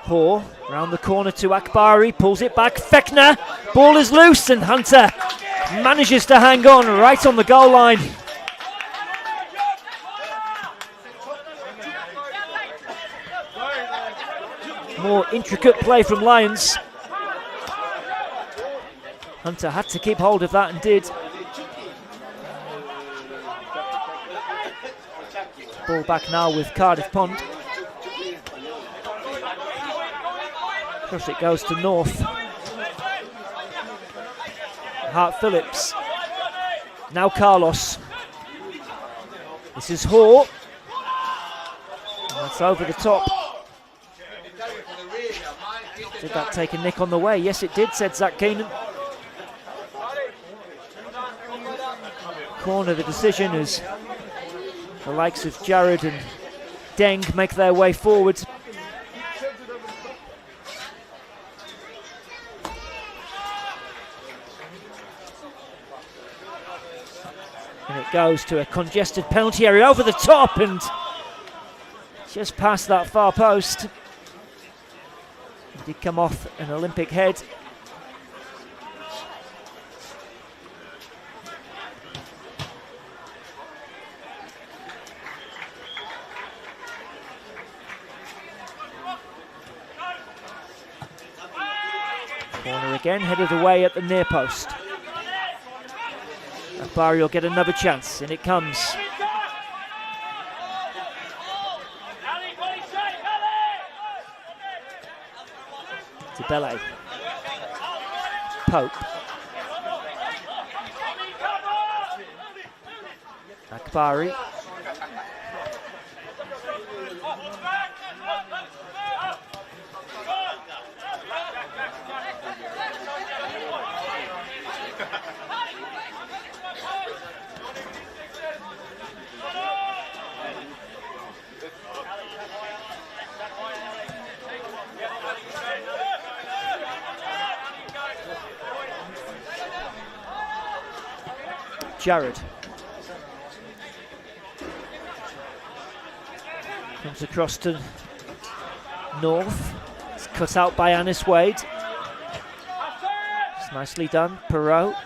Hoare round the corner to Akbari, pulls it back, Fechner, ball is loose and Hunter manages to hang on right on the goal line. More intricate play from Lions. Hunter had to keep hold of that and did. Ball back now with Cardiff Pond. Across it goes to North. Hart Phillips. Now Carlos. This is Hoare. And that's over the top. Did that take a nick on the way? Yes, it did, said Zach Keenan. Corner the decision as The likes of Jared and Deng make their way forward. And it goes to a congested penalty area over the top and just past that far post. It did come off an Olympic head. Corner again, headed away at the near post. Akbari will get another chance, and it comes. To Bellet. Pope. Akbari. Jared comes across to North. It's cut out by Anis Wade. It's nicely done. Perot.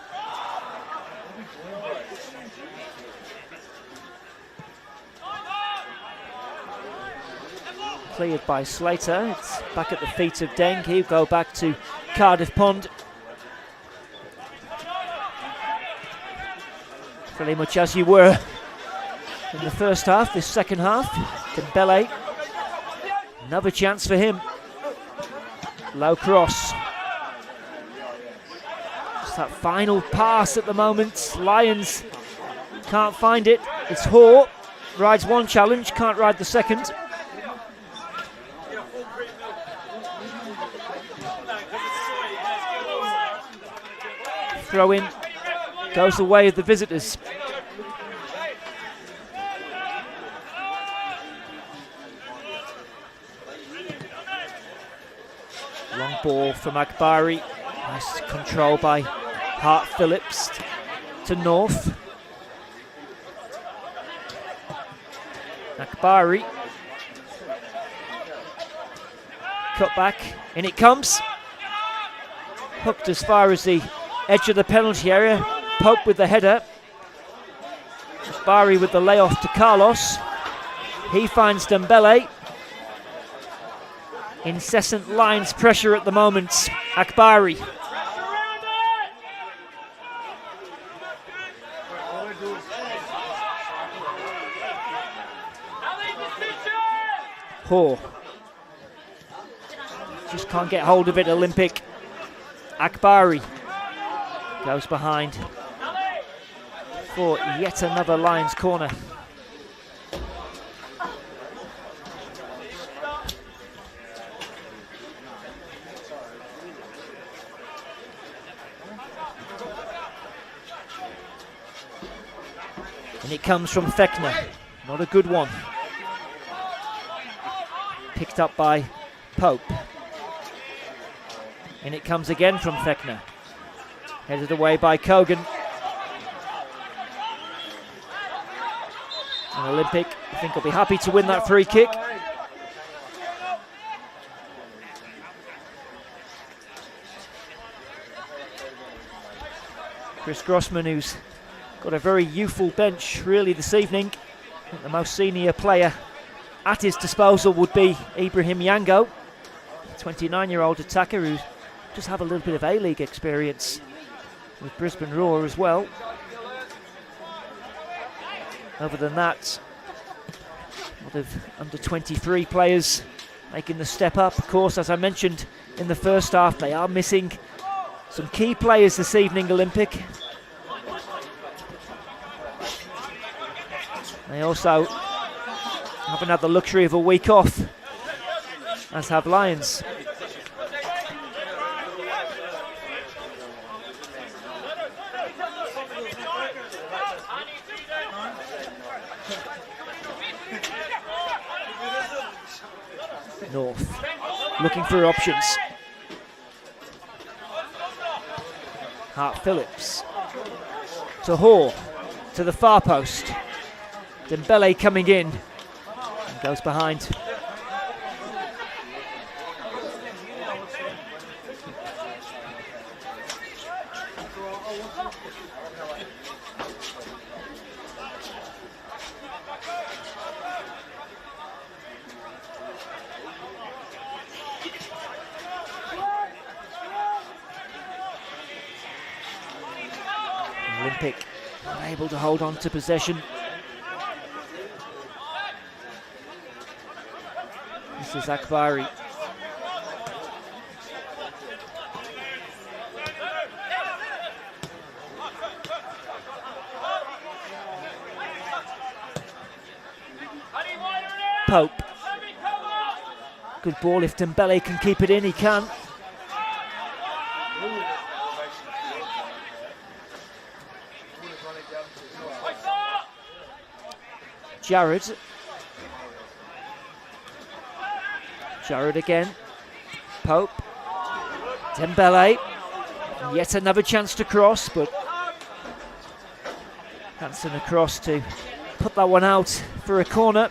Cleared by Slater. It's back at the feet of Deng. He'll go back to Cardiff Pond. Pretty much as you were in the first half, this second half. Dembele, another chance for him. Low cross. Just that final pass at the moment. Lions can't find it. It's Hoare, rides one challenge, can't ride the second. Throw in. Goes the way of the visitors. Long ball from Akbari. Nice control by Hart Phillips to North. Akbari. Cut back. In it comes. Hooked as far as the edge of the penalty area. Pope with the header. Akbari with the layoff to Carlos. He finds Dembele. Incessant Lions pressure at the moment. Akbari. Hoare. Just can't get hold of it, Olympic. Akbari goes behind for yet another Lions corner. And it comes from Fechner. Not a good one. Picked up by Pope. And it comes again from Fechner. Headed away by Kogan. And Olympic, I think, will be happy to win that free kick. Chris Grossman, who's got a very youthful bench really this evening. I think the most senior player at his disposal would be Ibrahim Yango, 29-year-old attacker who just have a little bit of A-League experience with Brisbane Roar as well. Other than that, a lot of under-23 players making the step up. Of course, as I mentioned in the first half, they are missing some key players this evening, Olympic. They also haven't had the luxury of a week off, as have Lions. looking for options. Hart-Phillips to Hall, to the far post. Dembele coming in and goes behind. Olympic unable to hold on to possession. This is Akbari. Pope. Good ball if Dembele can keep it in, he can. Jared. Jared again. Pope. Dembele. Yet another chance to cross, but Hansen across to put that one out for a corner.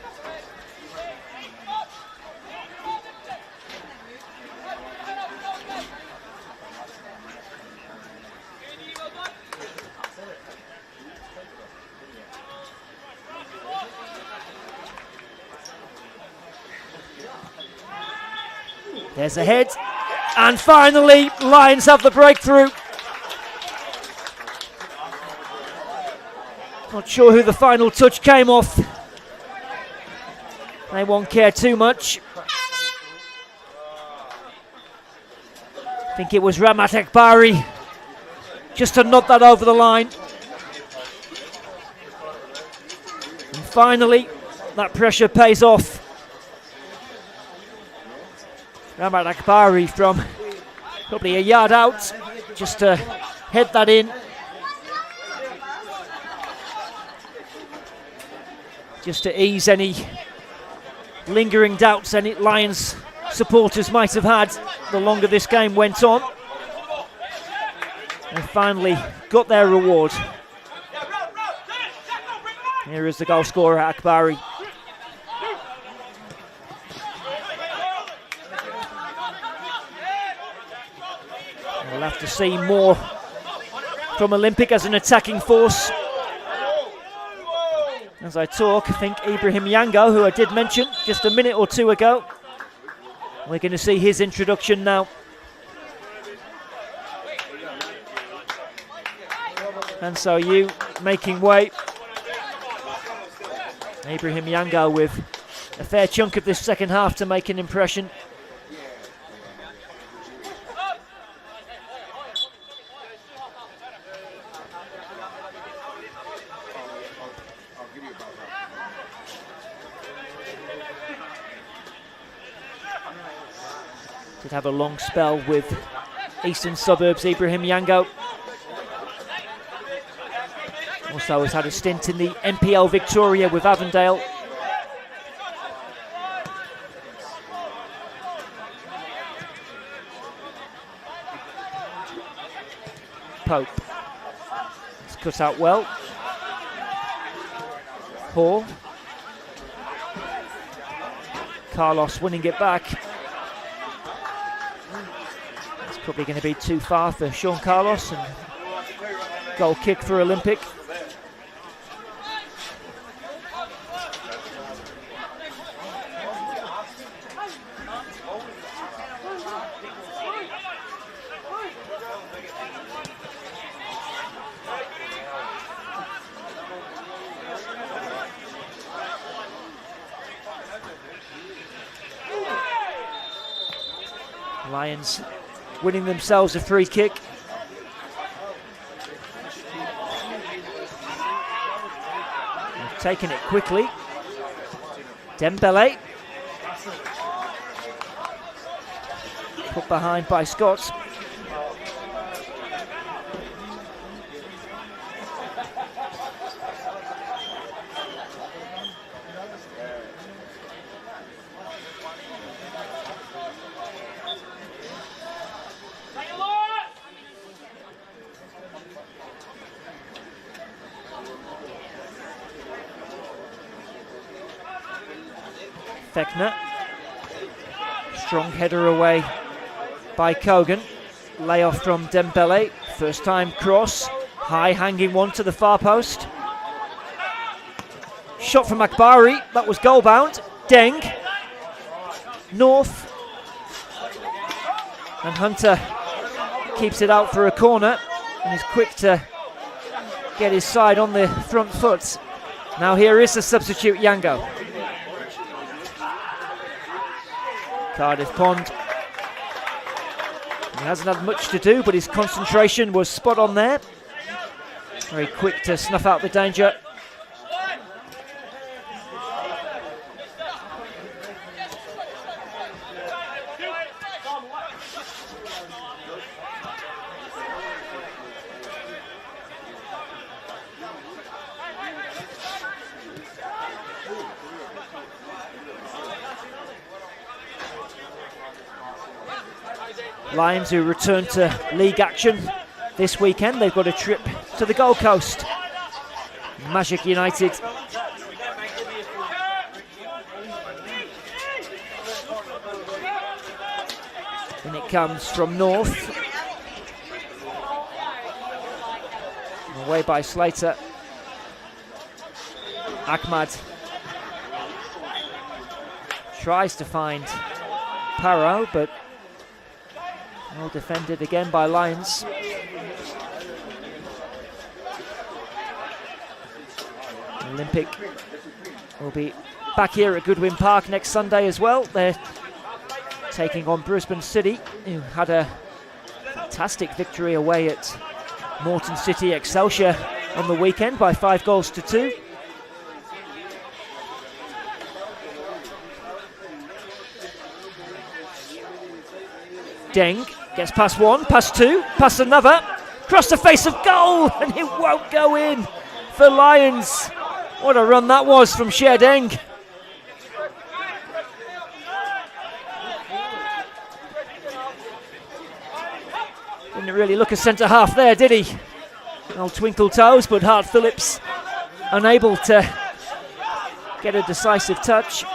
There's a head, and finally Lions have the breakthrough. Not sure who the final touch came off. They won't care too much. I think it was Ramat Akbari, just to nod that over the line. And finally, that pressure pays off. Ramat Akbari from probably a yard out, just to head that in. Just to ease any lingering doubts any Lions supporters might have had the longer this game went on. And finally got their reward. Here is the goal scorer, Akbari. We'll have to see more from Olympic as an attacking force. As I talk, I think Ibrahim Yango, who I did mention just a minute or two ago, we're going to see his introduction now. And so you making way. Ibrahim Yango with a fair chunk of this second half to make an impression. Did have a long spell with Eastern Suburbs, Ibrahim Yango. Also has had a stint in the NPL Victoria with Avondale. Pope. It's cut out well. Hall. Carlos winning it back. It's probably going to be too far for Sean Carlos, and goal kick for Olympic. Lions winning themselves a free kick. They've taken it quickly. Dembele. Put behind by Scott. Fechner. Strong header away by Kogan. Layoff from Dembele. First time cross. High hanging one to the far post. Shot from Akbari. That was goal bound. Deng. North. And Hunter keeps it out for a corner. And is quick to get his side on the front foot. Now here is the substitute, Yango. Cardiff Pond. He hasn't had much to do, but his concentration was spot on there. Very quick to snuff out the danger. Lions, who return to league action this weekend, they've got a trip to the Gold Coast. Magic United. And it comes from North. Away by Slater. Ahmad tries to find Paro, but well defended again by Lions. Olympic will be back here at Goodwin Park next Sunday as well. They're taking on Brisbane City, who had a fantastic victory away at Moreton City Excelsior on the weekend by 5-2. Deng gets past one, past two, past another, across the face of goal, and it won't go in for Lions. What a run that was from Sher Deng. Didn't really look a centre half there, did he? Old twinkle toes, but Hart Phillips unable to get a decisive touch.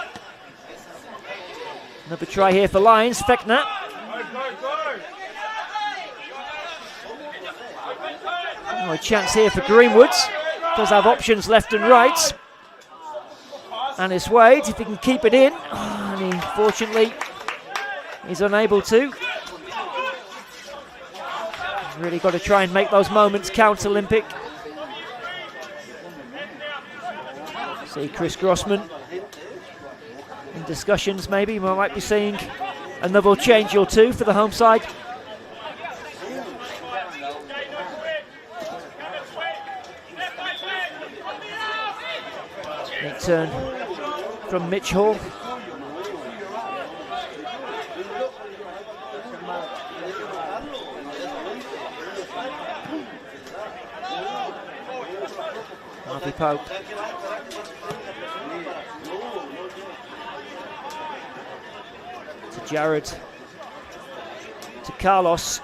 Another try here for Lions. Fechner. Oh, a chance here for Greenwood. Does have options left and right. And it's Wade, if he can keep it in. Oh, and he, fortunately, is unable to. Really got to try and make those moments count, Olympic. See Chris Grossman in discussions maybe. We might be seeing another change or two for the home side. Big turn from Mitch Hall. Harvey Pope. To Jared. To Carlos.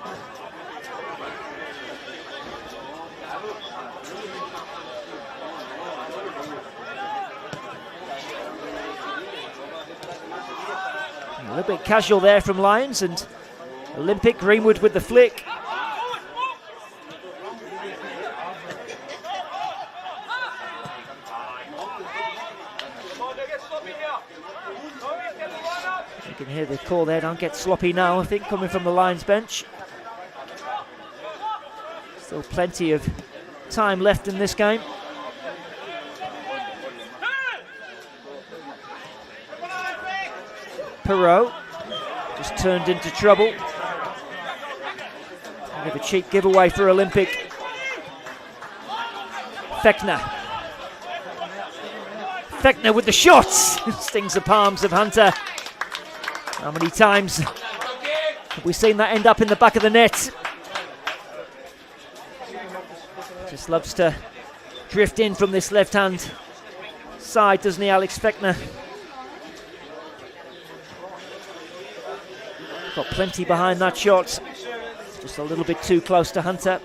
A little bit casual there from Lions, and Olympic. Greenwood with the flick. You can hear the call there, don't get sloppy now, I think, coming from the Lions bench. Still plenty of time left in this game. Perot just turned into trouble. Bit of a cheap giveaway for Olympic. Fechner. Fechner with the shots. Stings the palms of Hunter. How many times have we seen that end up in the back of the net? Just loves to drift in from this left-hand side, doesn't he, Alex Fechner? Got plenty behind that shot. Just a little bit too close to Hunter.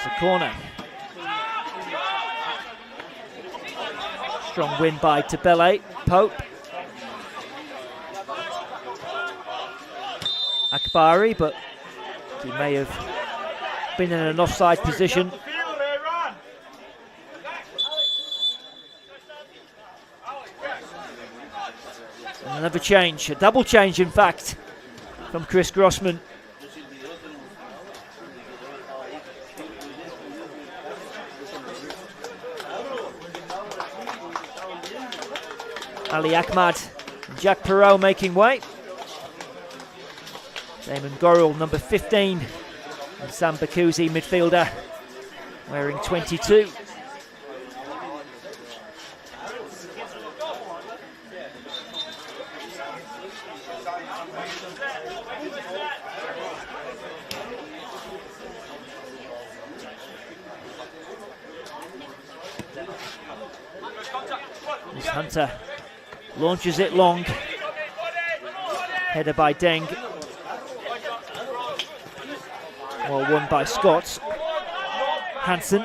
It's a corner. Strong win by Tabele. Pope. Akbari, but he may have been in an offside position. And another change, a double change in fact, from Chris Grossman. Ali Ahmad and Jack Perot making way. Damon Gorrell, number 15, and Sam Bakuzi, midfielder, wearing 22. As Hunter launches it long. Header by Deng. Well won by Scott. Hansen.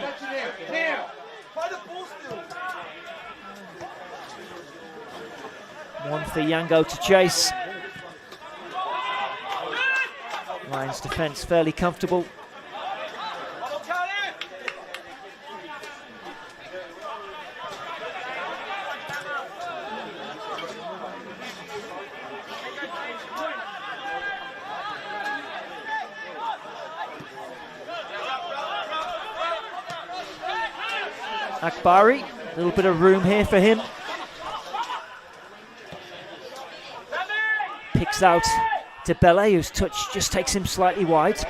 One for Yango to chase. Lions defence fairly comfortable. Akbari, a little bit of room here for him. Picks out to Bele, whose touch just takes him slightly wide.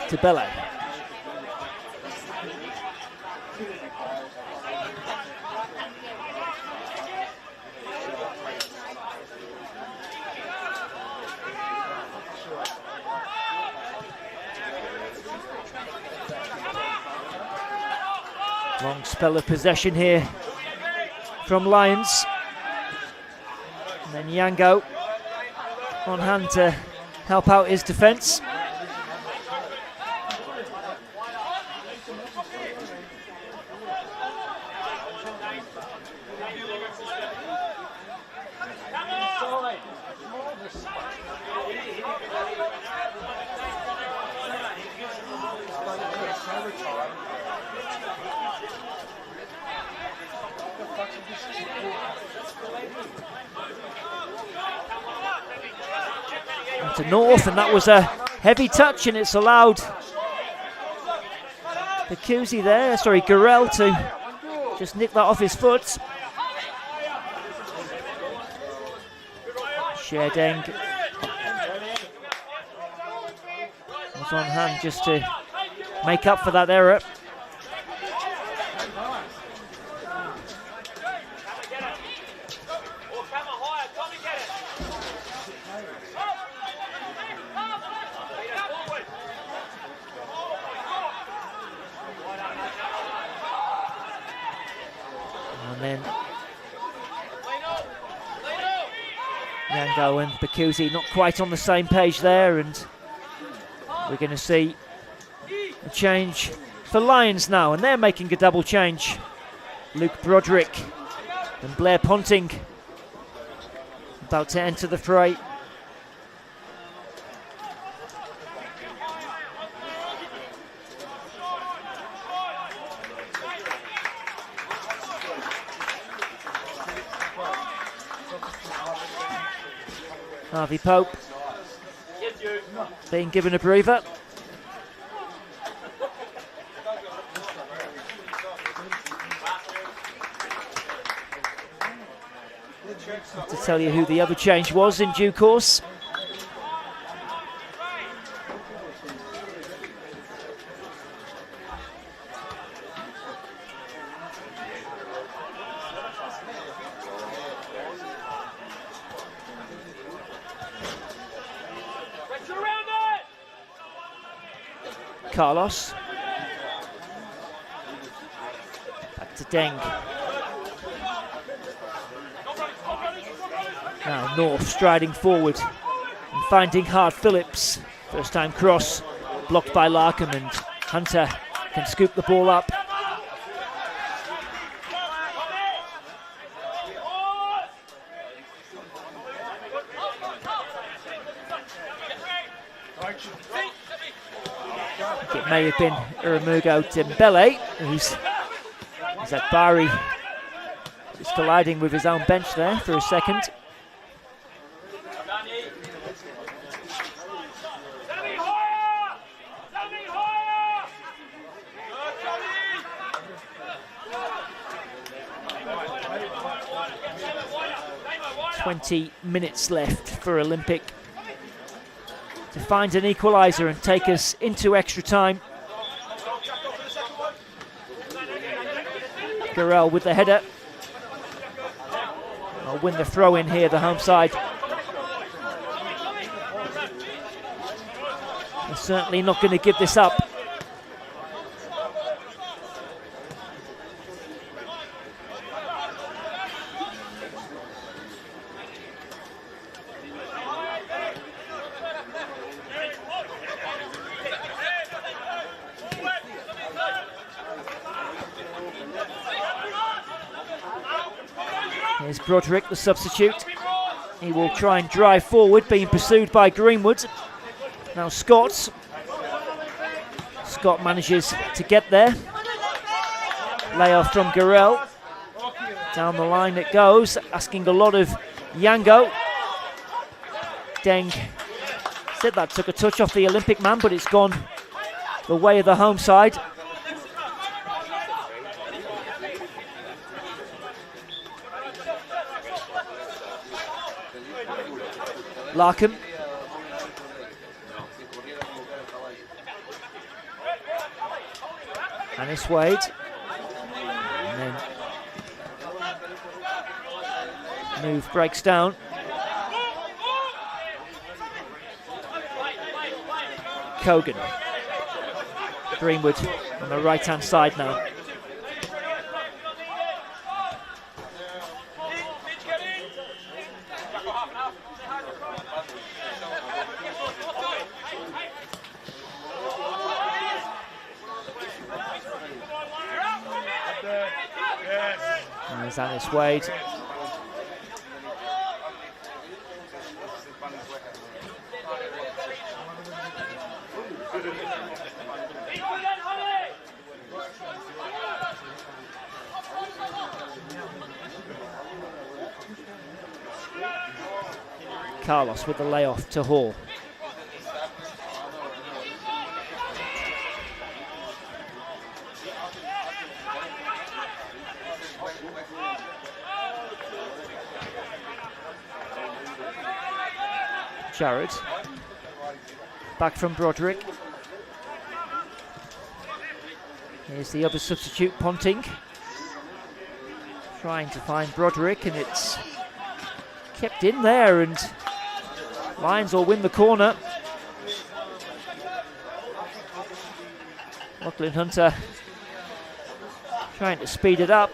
To Bele. Long spell of possession here from Lions. And then Yango on hand to help out his defence. To North, and that was a heavy touch, and it's allowed Bakuzi there, sorry, Gurel to just nick that off his foot. Sherdeng was on hand just to make up for that error. And then Yango and Bakuzi not quite on the same page there, and we're going to see a change for Lions now, and they're making a double change. Luke Broderick and Blair Ponting about to enter the fray. Harvey Pope being given a breather. To tell you who the other change was in due course. Carlos. Back to Deng. Now North striding forward and finding Hart Phillips. First time cross, blocked by Larkham, and Hunter can scoop the ball up. It may have been Iramugo Dembele who's at Bari, just colliding with his own bench there for a second. "20 minutes left for Olympic to find an equaliser and take us into extra time." Gurrell with the header. I'll win the throw in here, the home side. They're certainly not going to give this up. Here's Broderick, the substitute. He will try and drive forward, being pursued by Greenwood. Now Scott manages to get there. Layoff from Gurrell. Down the line it goes, asking a lot of Yango. Deng said that took a touch off the Olympic man, but it's gone the way of the home side. Larkham. Anis Wade. And then move breaks down. Kogan. Greenwood on the right hand side now. There's Anis Wade. Carlos with the layoff to Hall. Jared. Back from Broderick. Here's the other substitute, Ponting. Trying to find Broderick, and it's kept in there, and Lions will win the corner. Lachlan Hunter trying to speed it up.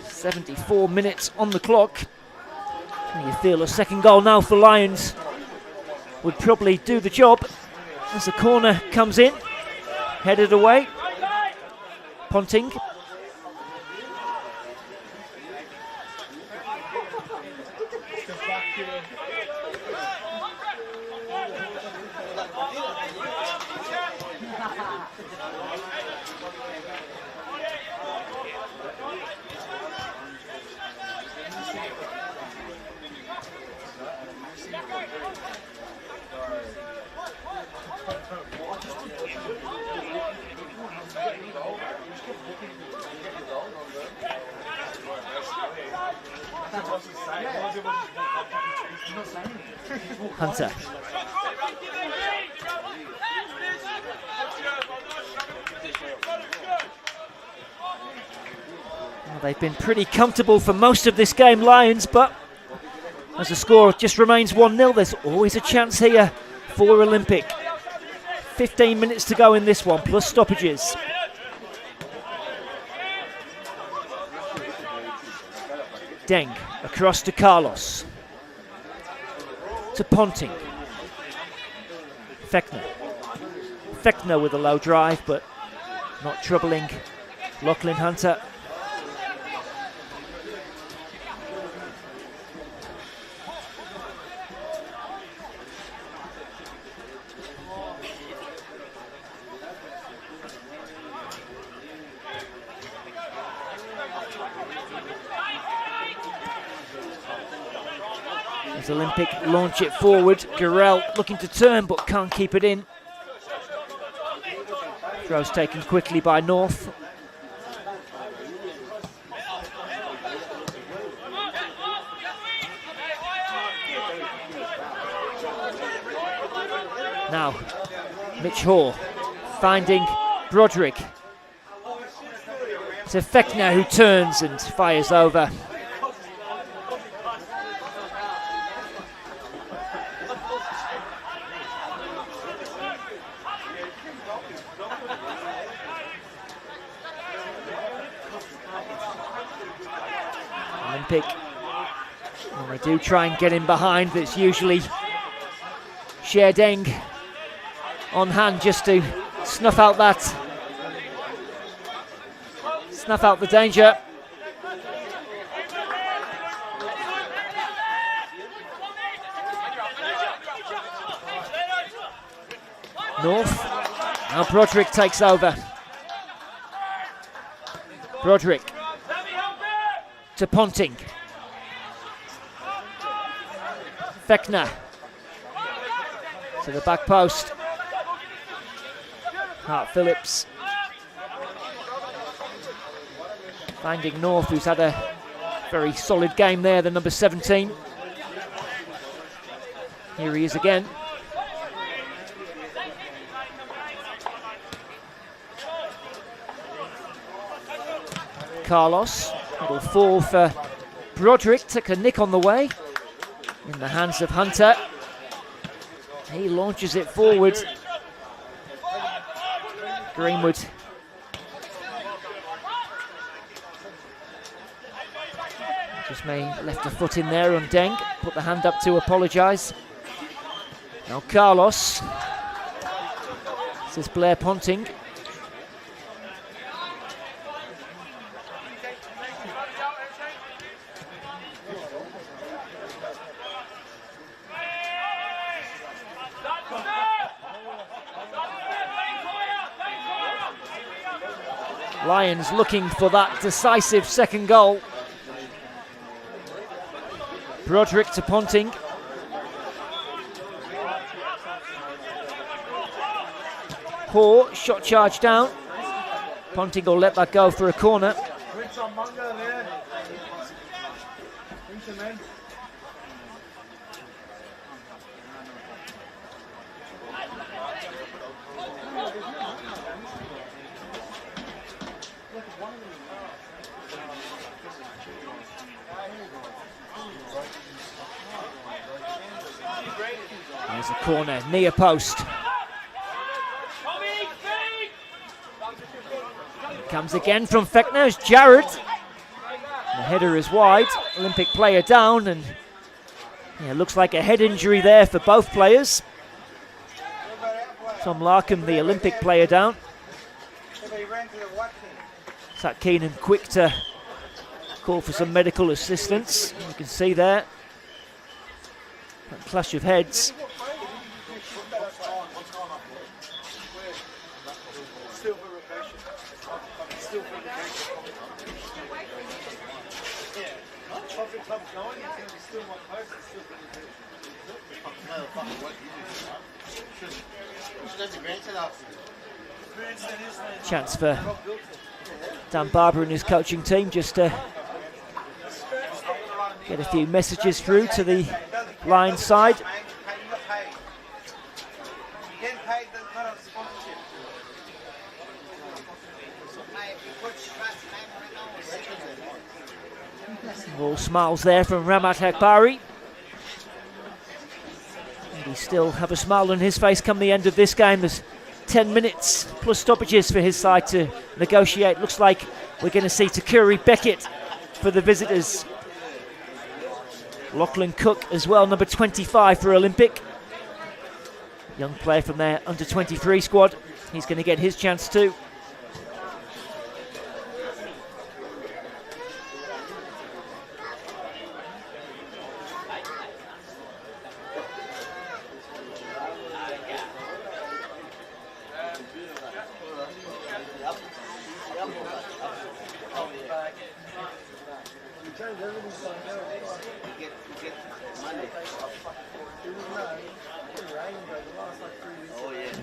"74 minutes on the clock." And you feel a second goal now for Lions would probably do the job as the corner comes in, headed away. Ponting. Hunter. Well, they've been pretty comfortable for most of this game, Lions, but As the score just remains 1-0, there's always a chance here for Olympic. 15 minutes to go in this one, plus stoppages. Deng across to Carlos. To Ponting. Fechner. Fechner with a low drive, but not troubling Lachlan Hunter. As Olympic launch it forward, Gurel looking to turn but can't keep it in. Throw's taken quickly by North. Now, Mitch Hoare finding Broderick. It's Fechner who turns and fires over. Olympic, when they do try and get in behind, but it's usually Deng on hand just to snuff out the danger. North, now Broderick takes over. Broderick to Ponting. Fechner to the back post. Hart Phillips finding North, who's had a very solid game there, the number 17. Here he is again. Carlos, little fall for Broderick, took a nick on the way. In the hands of Hunter. He launches it forward. Greenwood. Just left a foot in there on Deng. Put the hand up to apologise. Now Carlos. This is Blair Ponting. Lions looking for that decisive second goal. Broderick to Ponting. Hoare, shot charge down. Ponting will let that go for a corner. There's a corner, near post. Comes again from Fechner, Jarrett. The header is wide, Olympic player down, and yeah, looks like a head injury there for both players. Tom Larkham, the Olympic player, down. Zach Keenan quick to call for some medical assistance. You can see there, that clash of heads. Chance for Dan Barber and his coaching team just to get a few messages through to the Lions side. All smiles there from Ramat Hekbari. still have a smile on his face come the end of this game. There's 10 minutes plus stoppages for his side to negotiate. Looks like we're going to see Takuri Beckett for the visitors. Lachlan Cook as well, number 25 for Olympic. Young player from their under-23 squad. He's going to get his chance too.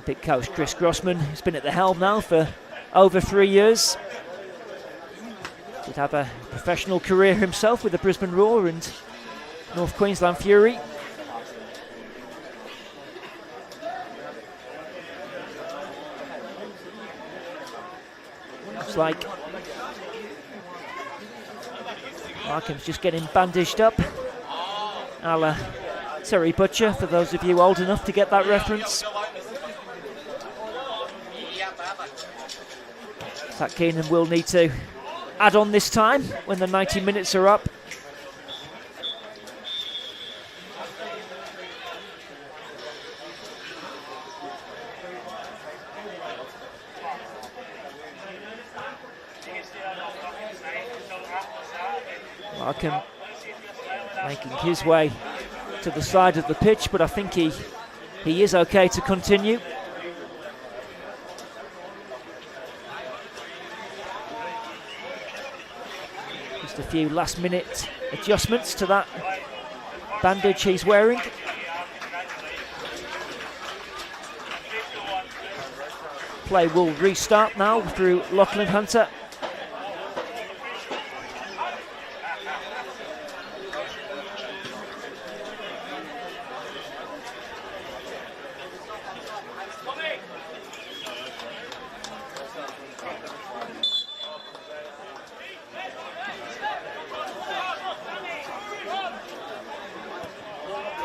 Big coach Chris Grossman, who's been at the helm now for over 3 years. Did have a professional career himself with the Brisbane Roar and North Queensland Fury. Looks like Larkham's just getting bandaged up. A la Terry Butcher, for those of you old enough to get that reference. Zach Keenan will need to add on this time when the 90 minutes are up. Markham making his way to the side of the pitch, but I think he is okay to continue. Just a few last minute adjustments to that bandage he's wearing. Play will restart now through Lachlan Hunter.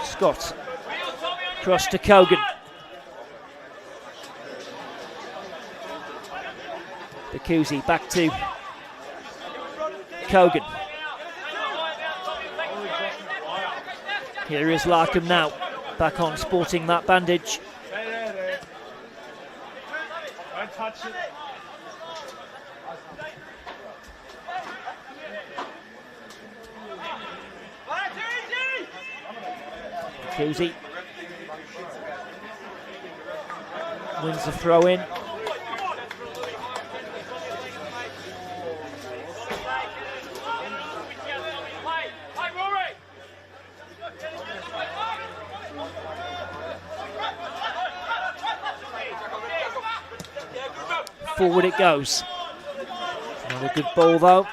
Scott, cross to Kogan. Bakuzi back to Kogan. Here is Larkham now, back on, sporting that bandage. Don't touch it. Bakuzi wins the throw in. Forward it goes. Not a good ball though.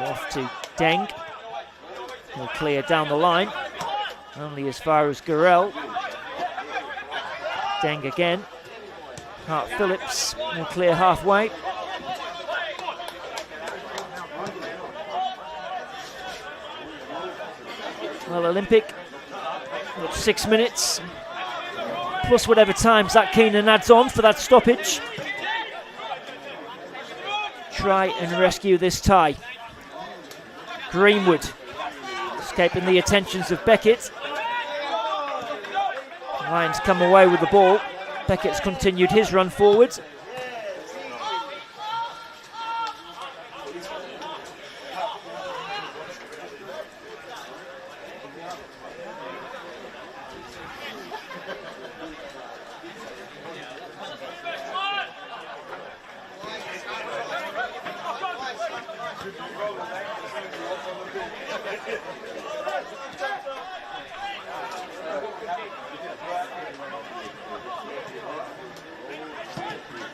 Off to Deng. He'll clear down the line. Only as far as Gurrell. Deng again. Hart Phillips will clear halfway. Well, Olympic, 6 minutes, plus whatever time Zach Keenan adds on for that stoppage. Try and rescue this tie. Greenwood, escaping the attentions of Beckett. Lions come away with the ball. Beckett's continued his run forward.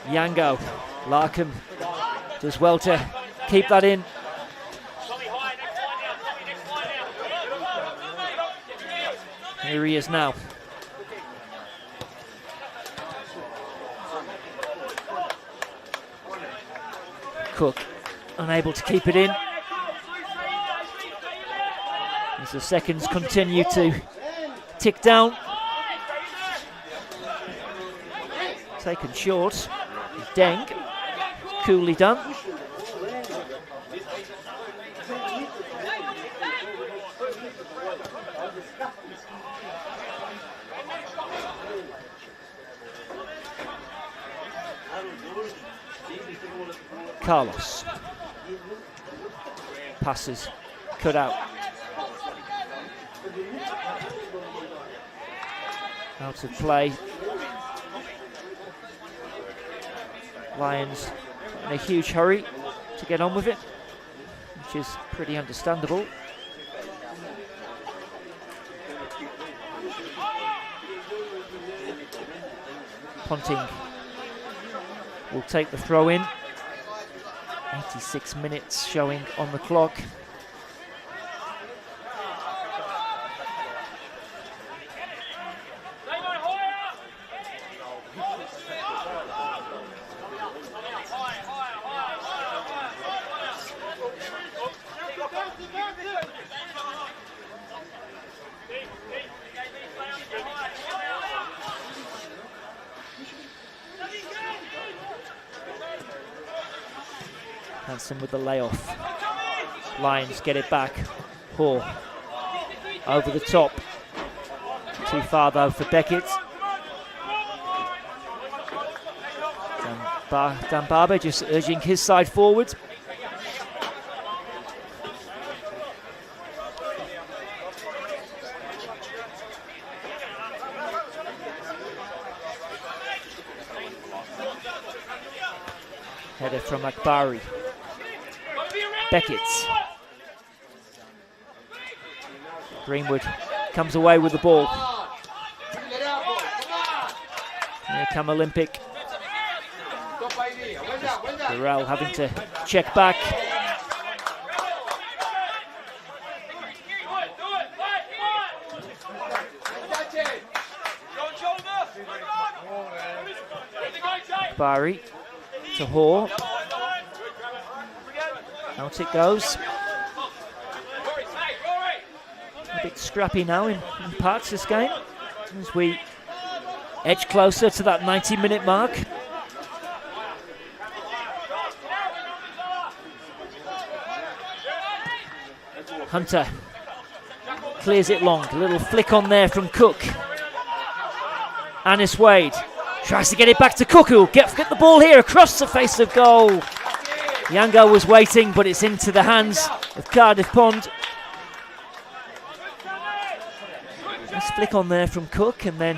Yango, Larkham does well to keep that in. Here he is now. Cook unable to keep it in. As the seconds continue to tick down. Taken short. Deng. Coolly done. Carlos. Passes cut out. Out of play. Lions in a huge hurry to get on with it, which is pretty understandable. Ponting will take the throw in. 86 minutes showing on the clock. Hansen with the layoff. Lions get it back. Hoare over the top. Too far though for Beckett. Dan Barber just urging his side forward. Header from Akbari. Beckett. Greenwood comes away with the ball. Here come Olympic. Burrell having to check back. Akbari to Hoare. Out it goes. A bit scrappy now in parts this game as we edge closer to that 90-minute mark. Hunter clears it long. A little flick on there from Cook. Anis Wade tries to get it back to Cook, who'll get the ball here across the face of goal. Yango was waiting, but it's into the hands of Cardiff Pond. Nice flick on there from Cook, and then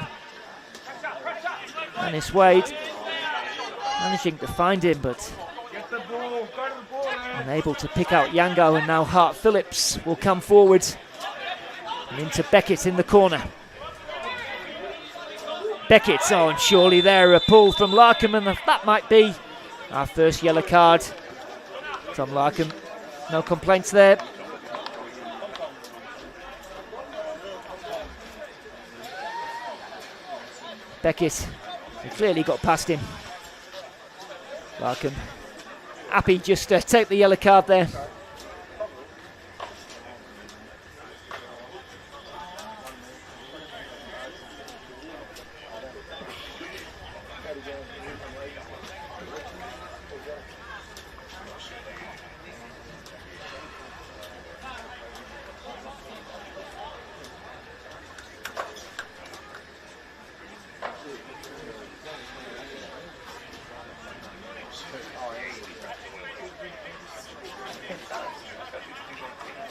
Anis Wade managing to find him, but unable to pick out Yango, and now Hart Phillips will come forward and into Beckett in the corner. Beckett, oh, and surely there a pull from Larkham, and that might be our first yellow card. Tom Larkham, no complaints there. Beckett, he clearly got past him. Larkham, happy just to take the yellow card there.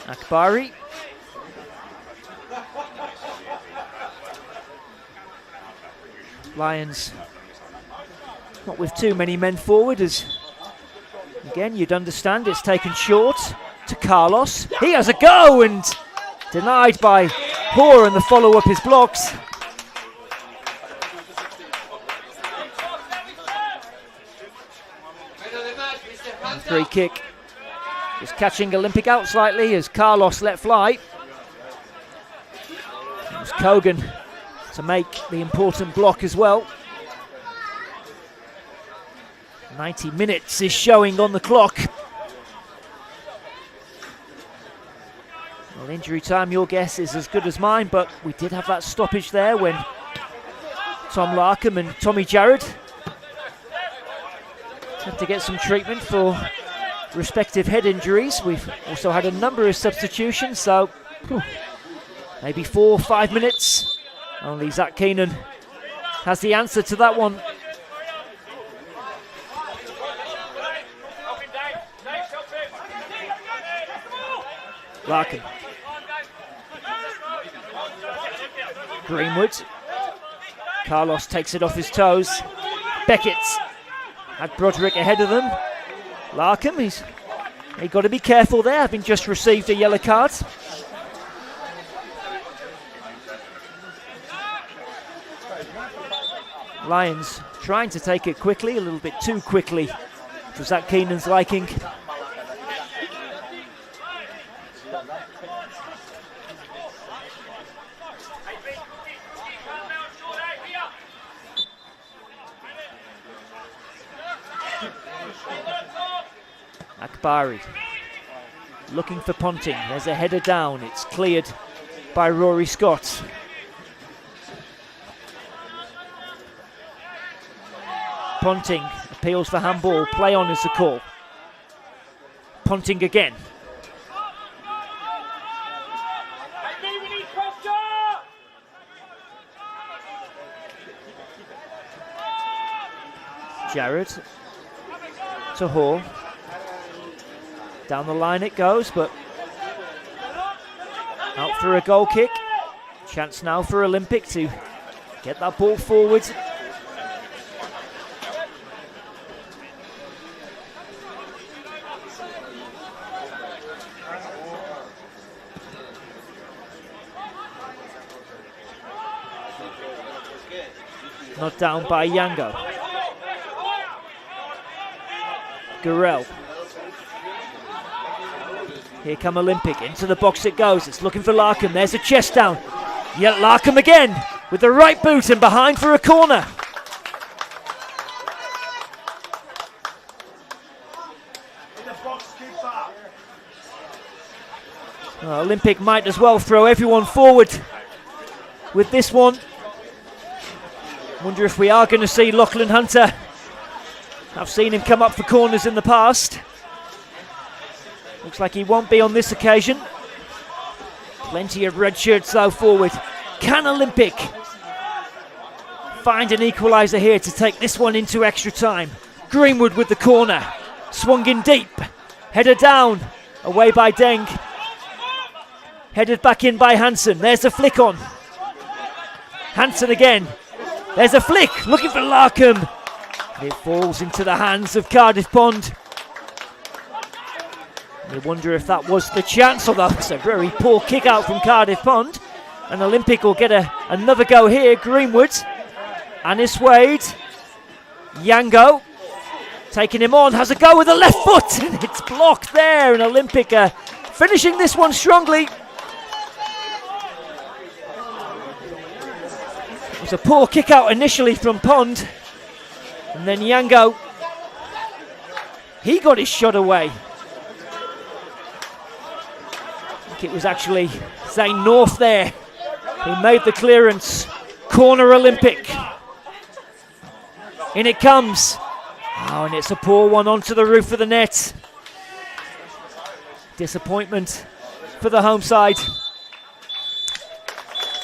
Akbari. Lions not with too many men forward, as again you'd understand it's taken short to Carlos. He has a go and denied by Hoare, and the follow-up is blocked. And free kick. Just catching Olympic out slightly as Carlos let fly. It was Kogan to make the important block as well. 90 minutes is showing on the clock. Injury time, your guess is as good as mine, but we did have that stoppage there when Tom Larkham and Tommy Jarrod had to get some treatment for respective head injuries. We've also had a number of substitutions, so maybe 4 or 5 minutes. Only Zach Keenan has the answer to that one. Larkin. Greenwood. Carlos takes it off his toes. Beckett had Broderick ahead of them. Larkham, he's got to be careful there, having just received a yellow card. Lions trying to take it quickly, a little bit too quickly for Zach Keenan's liking. Akbari looking for Ponting. There's a header down. It's cleared by Rory Scott. Ponting appeals for handball. Play on is the call. Ponting again. Jarrod to Hall. Down the line it goes, but out for a goal kick. Chance now for Olympic to get that ball forward. Not down by Yango. Gurel. Here come Olympic, into the box it goes, it's looking for Larkham, there's a chest down. Yet Larkham again, with the right boot and behind for a corner. Well, Olympic might as well throw everyone forward with this one. Wonder if we are going to see Lachlan Hunter. I've seen him come up for corners in the past. Looks like he won't be on this occasion. Plenty of red shirts though forward. Can Olympic find an equaliser here to take this one into extra time? Greenwood with the corner. Swung in deep. Header down. Away by Deng. Headed back in by Hansen. There's the flick on. Hansen again. There's a flick. Looking for Larkham. It falls into the hands of Cardiff Pond. You wonder if that was the chance, although it's a very poor kick out from Cardiff Pond. And Olympic will get another go here. Greenwood, Anis Wade, Yango, taking him on, has a go with the left foot, and it's blocked there. And Olympic finishing this one strongly. It was a poor kick out initially from Pond, and then Yango, he got his shot away. It was actually Zane North there who made the clearance. Corner Olympic. In it comes. Oh, and it's a poor one onto the roof of the net. Disappointment for the home side.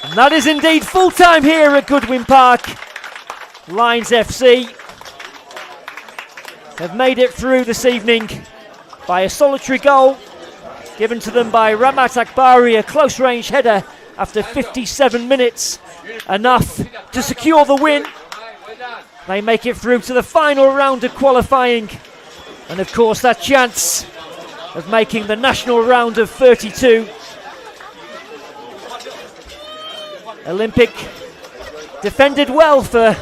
And that is indeed full time here at Goodwin Park. Lions FC have made it through this evening by a solitary goal given to them by Ramat Akbari, a close range header after 57 minutes. Enough to secure the win. They make it through to the final round of qualifying. And of course that chance of making the national round of 32. Olympic defended well for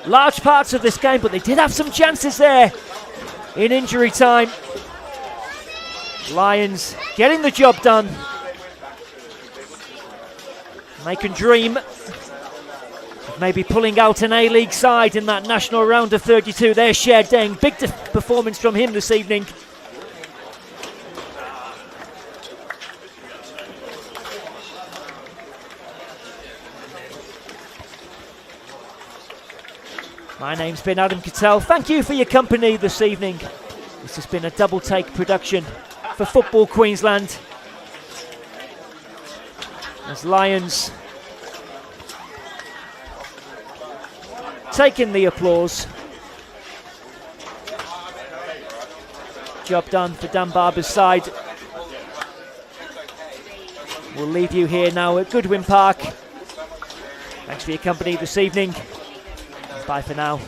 large parts of this game, but they did have some chances there in injury time. Lions getting the job done. They can dream of maybe pulling out an A-League side in that national round of 32. There's Sher Deng, big performance from him this evening. My name's been Adam Cattell. Thank you for your company this evening. This has been a double take production for Football Queensland. As Lions taking the applause. Job done for Dan Barber's side. We'll leave you here now at Goodwin Park. Thanks for your company this evening. Bye for now.